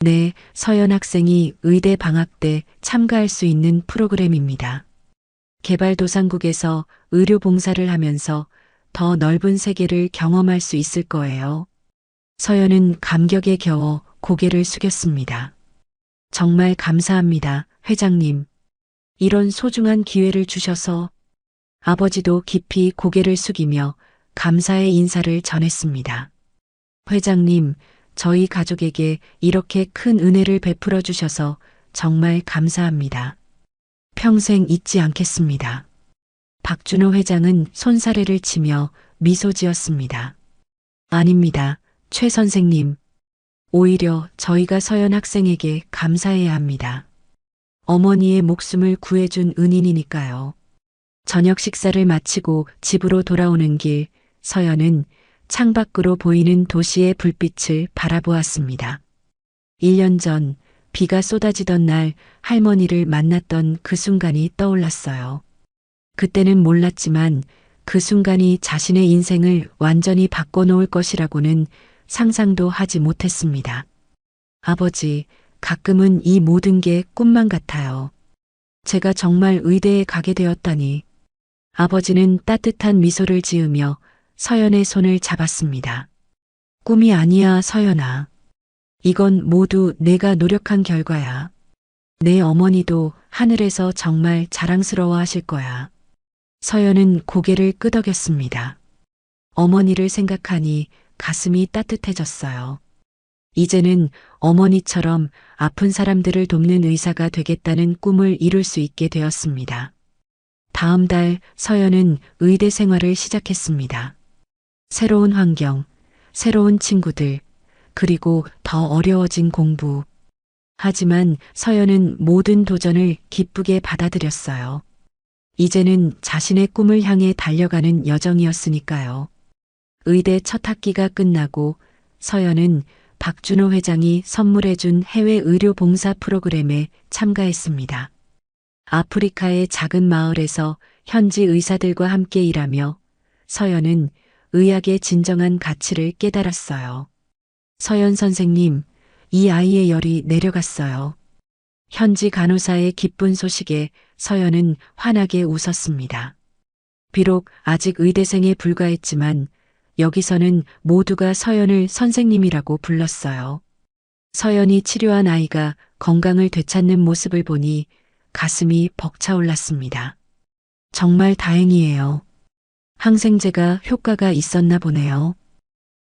네, 서연 학생이 의대 방학 때 참가할 수 있는 프로그램입니다. 개발도상국에서 의료 봉사를 하면서 더 넓은 세계를 경험할 수 있을 거예요. 서연은 감격에 겨워 고개를 숙였습니다. 정말 감사합니다, 회장님. 이런 소중한 기회를 주셔서. 아버지도 깊이 고개를 숙이며 감사의 인사를 전했습니다. 회장님, 저희 가족에게 이렇게 큰 은혜를 베풀어 주셔서 정말 감사합니다. 평생 잊지 않겠습니다. 박준호 회장은 손사래를 치며 미소 지었습니다. 아닙니다, 최 선생님. 오히려 저희가 서연 학생에게 감사해야 합니다. 어머니의 목숨을 구해준 은인이니까요. 저녁 식사를 마치고 집으로 돌아오는 길, 서연은 창밖으로 보이는 도시의 불빛을 바라보았습니다. 1년 전 비가 쏟아지던 날 할머니를 만났던 그 순간이 떠올랐어요. 그때는 몰랐지만 그 순간이 자신의 인생을 완전히 바꿔놓을 것이라고는 상상도 하지 못했습니다. 아버지, 가끔은 이 모든 게 꿈만 같아요. 제가 정말 의대에 가게 되었다니. 아버지는 따뜻한 미소를 지으며 서연의 손을 잡았습니다. 꿈이 아니야, 서연아. 이건 모두 내가 노력한 결과야. 내 어머니도 하늘에서 정말 자랑스러워 하실 거야. 서연은 고개를 끄덕였습니다. 어머니를 생각하니 가슴이 따뜻해졌어요. 이제는 어머니처럼 아픈 사람들을 돕는 의사가 되겠다는 꿈을 이룰 수 있게 되었습니다. 다음 달 서연은 의대 생활을 시작했습니다. 새로운 환경, 새로운 친구들, 그리고 더 어려워진 공부. 하지만 서연은 모든 도전을 기쁘게 받아들였어요. 이제는 자신의 꿈을 향해 달려가는 여정이었으니까요. 의대 첫 학기가 끝나고 서연은 박준호 회장이 선물해준 해외 의료 봉사 프로그램에 참가했습니다. 아프리카의 작은 마을에서 현지 의사들과 함께 일하며 서연은 의학의 진정한 가치를 깨달았어요. 서연 선생님, 이 아이의 열이 내려갔어요. 현지 간호사의 기쁜 소식에 서연은 환하게 웃었습니다. 비록 아직 의대생에 불과했지만 여기서는 모두가 서연을 선생님이라고 불렀어요. 서연이 치료한 아이가 건강을 되찾는 모습을 보니 가슴이 벅차올랐습니다. 정말 다행이에요. 항생제가 효과가 있었나 보네요.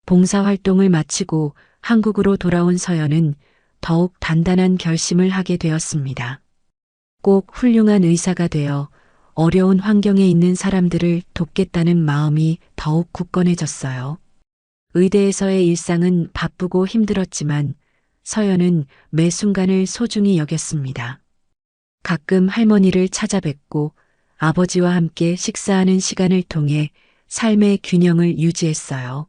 봉사활동을 마치고 한국으로 돌아온 서연은 더욱 단단한 결심을 하게 되었습니다. 꼭 훌륭한 의사가 되어 어려운 환경에 있는 사람들을 돕겠다는 마음이 더욱 굳건해졌어요. 의대에서의 일상은 바쁘고 힘들었지만 서연은 매 순간을 소중히 여겼습니다. 가끔 할머니를 찾아뵙고 아버지와 함께 식사하는 시간을 통해 삶의 균형을 유지했어요.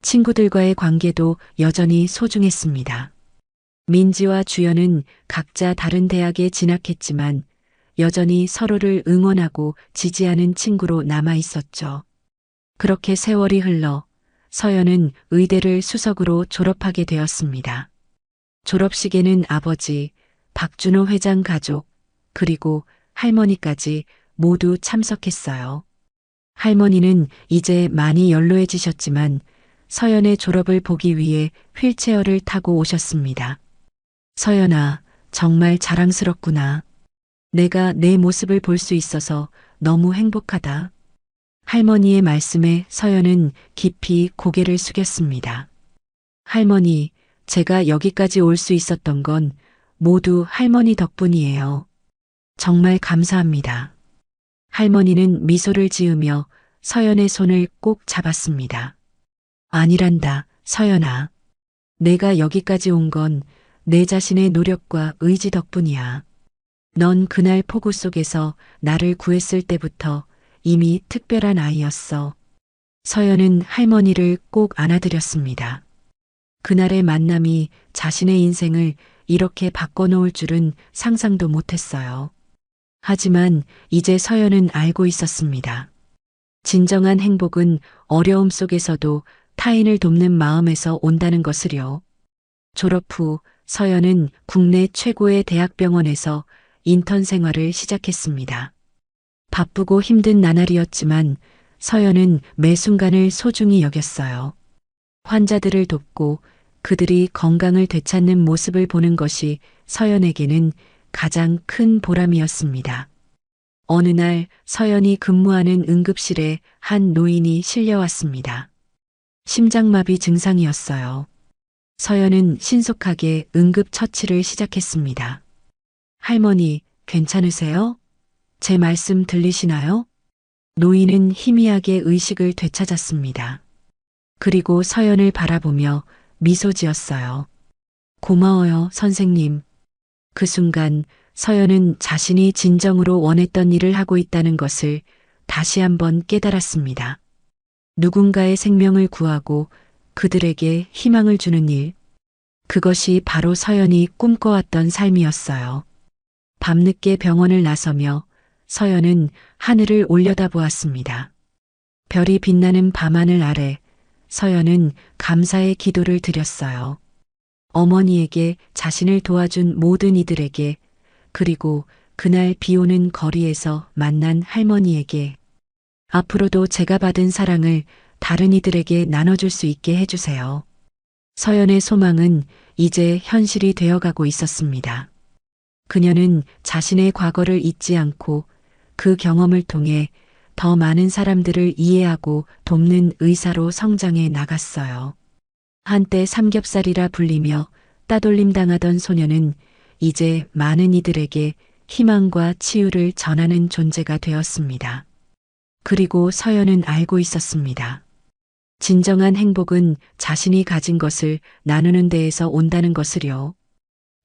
친구들과의 관계도 여전히 소중했습니다. 민지와 주연은 각자 다른 대학에 진학했지만 여전히 서로를 응원하고 지지하는 친구로 남아 있었죠. 그렇게 세월이 흘러 서연은 의대를 수석으로 졸업하게 되었습니다. 졸업식에는 아버지, 박준호 회장 가족, 그리고 할머니까지 모두 참석했어요. 할머니는 이제 많이 연로해지셨지만 서연의 졸업을 보기 위해 휠체어를 타고 오셨습니다. 서연아, 정말 자랑스럽구나. 내가 내 모습을 볼 수 있어서 너무 행복하다. 할머니의 말씀에 서연은 깊이 고개를 숙였습니다. 할머니, 제가 여기까지 올 수 있었던 건 모두 할머니 덕분이에요. 정말 감사합니다. 할머니는 미소를 지으며 서연의 손을 꼭 잡았습니다. 아니란다, 서연아. 내가 여기까지 온 건 내 자신의 노력과 의지 덕분이야. 넌 그날 폭우 속에서 나를 구했을 때부터 이미 특별한 아이였어. 서연은 할머니를 꼭 안아드렸습니다. 그날의 만남이 자신의 인생을 이렇게 바꿔놓을 줄은 상상도 못했어요. 하지만 이제 서연은 알고 있었습니다. 진정한 행복은 어려움 속에서도 타인을 돕는 마음에서 온다는 것을요. 졸업 후 서연은 국내 최고의 대학병원에서 인턴 생활을 시작했습니다. 바쁘고 힘든 나날이었지만 서연은 매 순간을 소중히 여겼어요. 환자들을 돕고 그들이 건강을 되찾는 모습을 보는 것이 서연에게는 가장 큰 보람이었습니다. 어느 날 서연이 근무하는 응급실에 한 노인이 실려왔습니다. 심장마비 증상이었어요. 서연은 신속하게 응급처치를 시작했습니다. 할머니, 괜찮으세요? 제 말씀 들리시나요? 노인은 희미하게 의식을 되찾았습니다. 그리고 서연을 바라보며 미소 지었어요. 고마워요, 선생님. 그 순간 서연은 자신이 진정으로 원했던 일을 하고 있다는 것을 다시 한번 깨달았습니다. 누군가의 생명을 구하고 그들에게 희망을 주는 일. 그것이 바로 서연이 꿈꿔왔던 삶이었어요. 밤늦게 병원을 나서며 서연은 하늘을 올려다보았습니다. 별이 빛나는 밤하늘 아래 서연은 감사의 기도를 드렸어요. 어머니에게, 자신을 도와준 모든 이들에게, 그리고 그날 비 오는 거리에서 만난 할머니에게, 앞으로도 제가 받은 사랑을 다른 이들에게 나눠줄 수 있게 해주세요. 서연의 소망은 이제 현실이 되어가고 있었습니다. 그녀는 자신의 과거를 잊지 않고 그 경험을 통해 더 많은 사람들을 이해하고 돕는 의사로 성장해 나갔어요. 한때 삼겹살이라 불리며 따돌림 당하던 소녀는 이제 많은 이들에게 희망과 치유를 전하는 존재가 되었습니다. 그리고 서연은 알고 있었습니다. 진정한 행복은 자신이 가진 것을 나누는 데에서 온다는 것을요.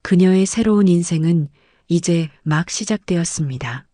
그녀의 새로운 인생은 이제 막 시작되었습니다.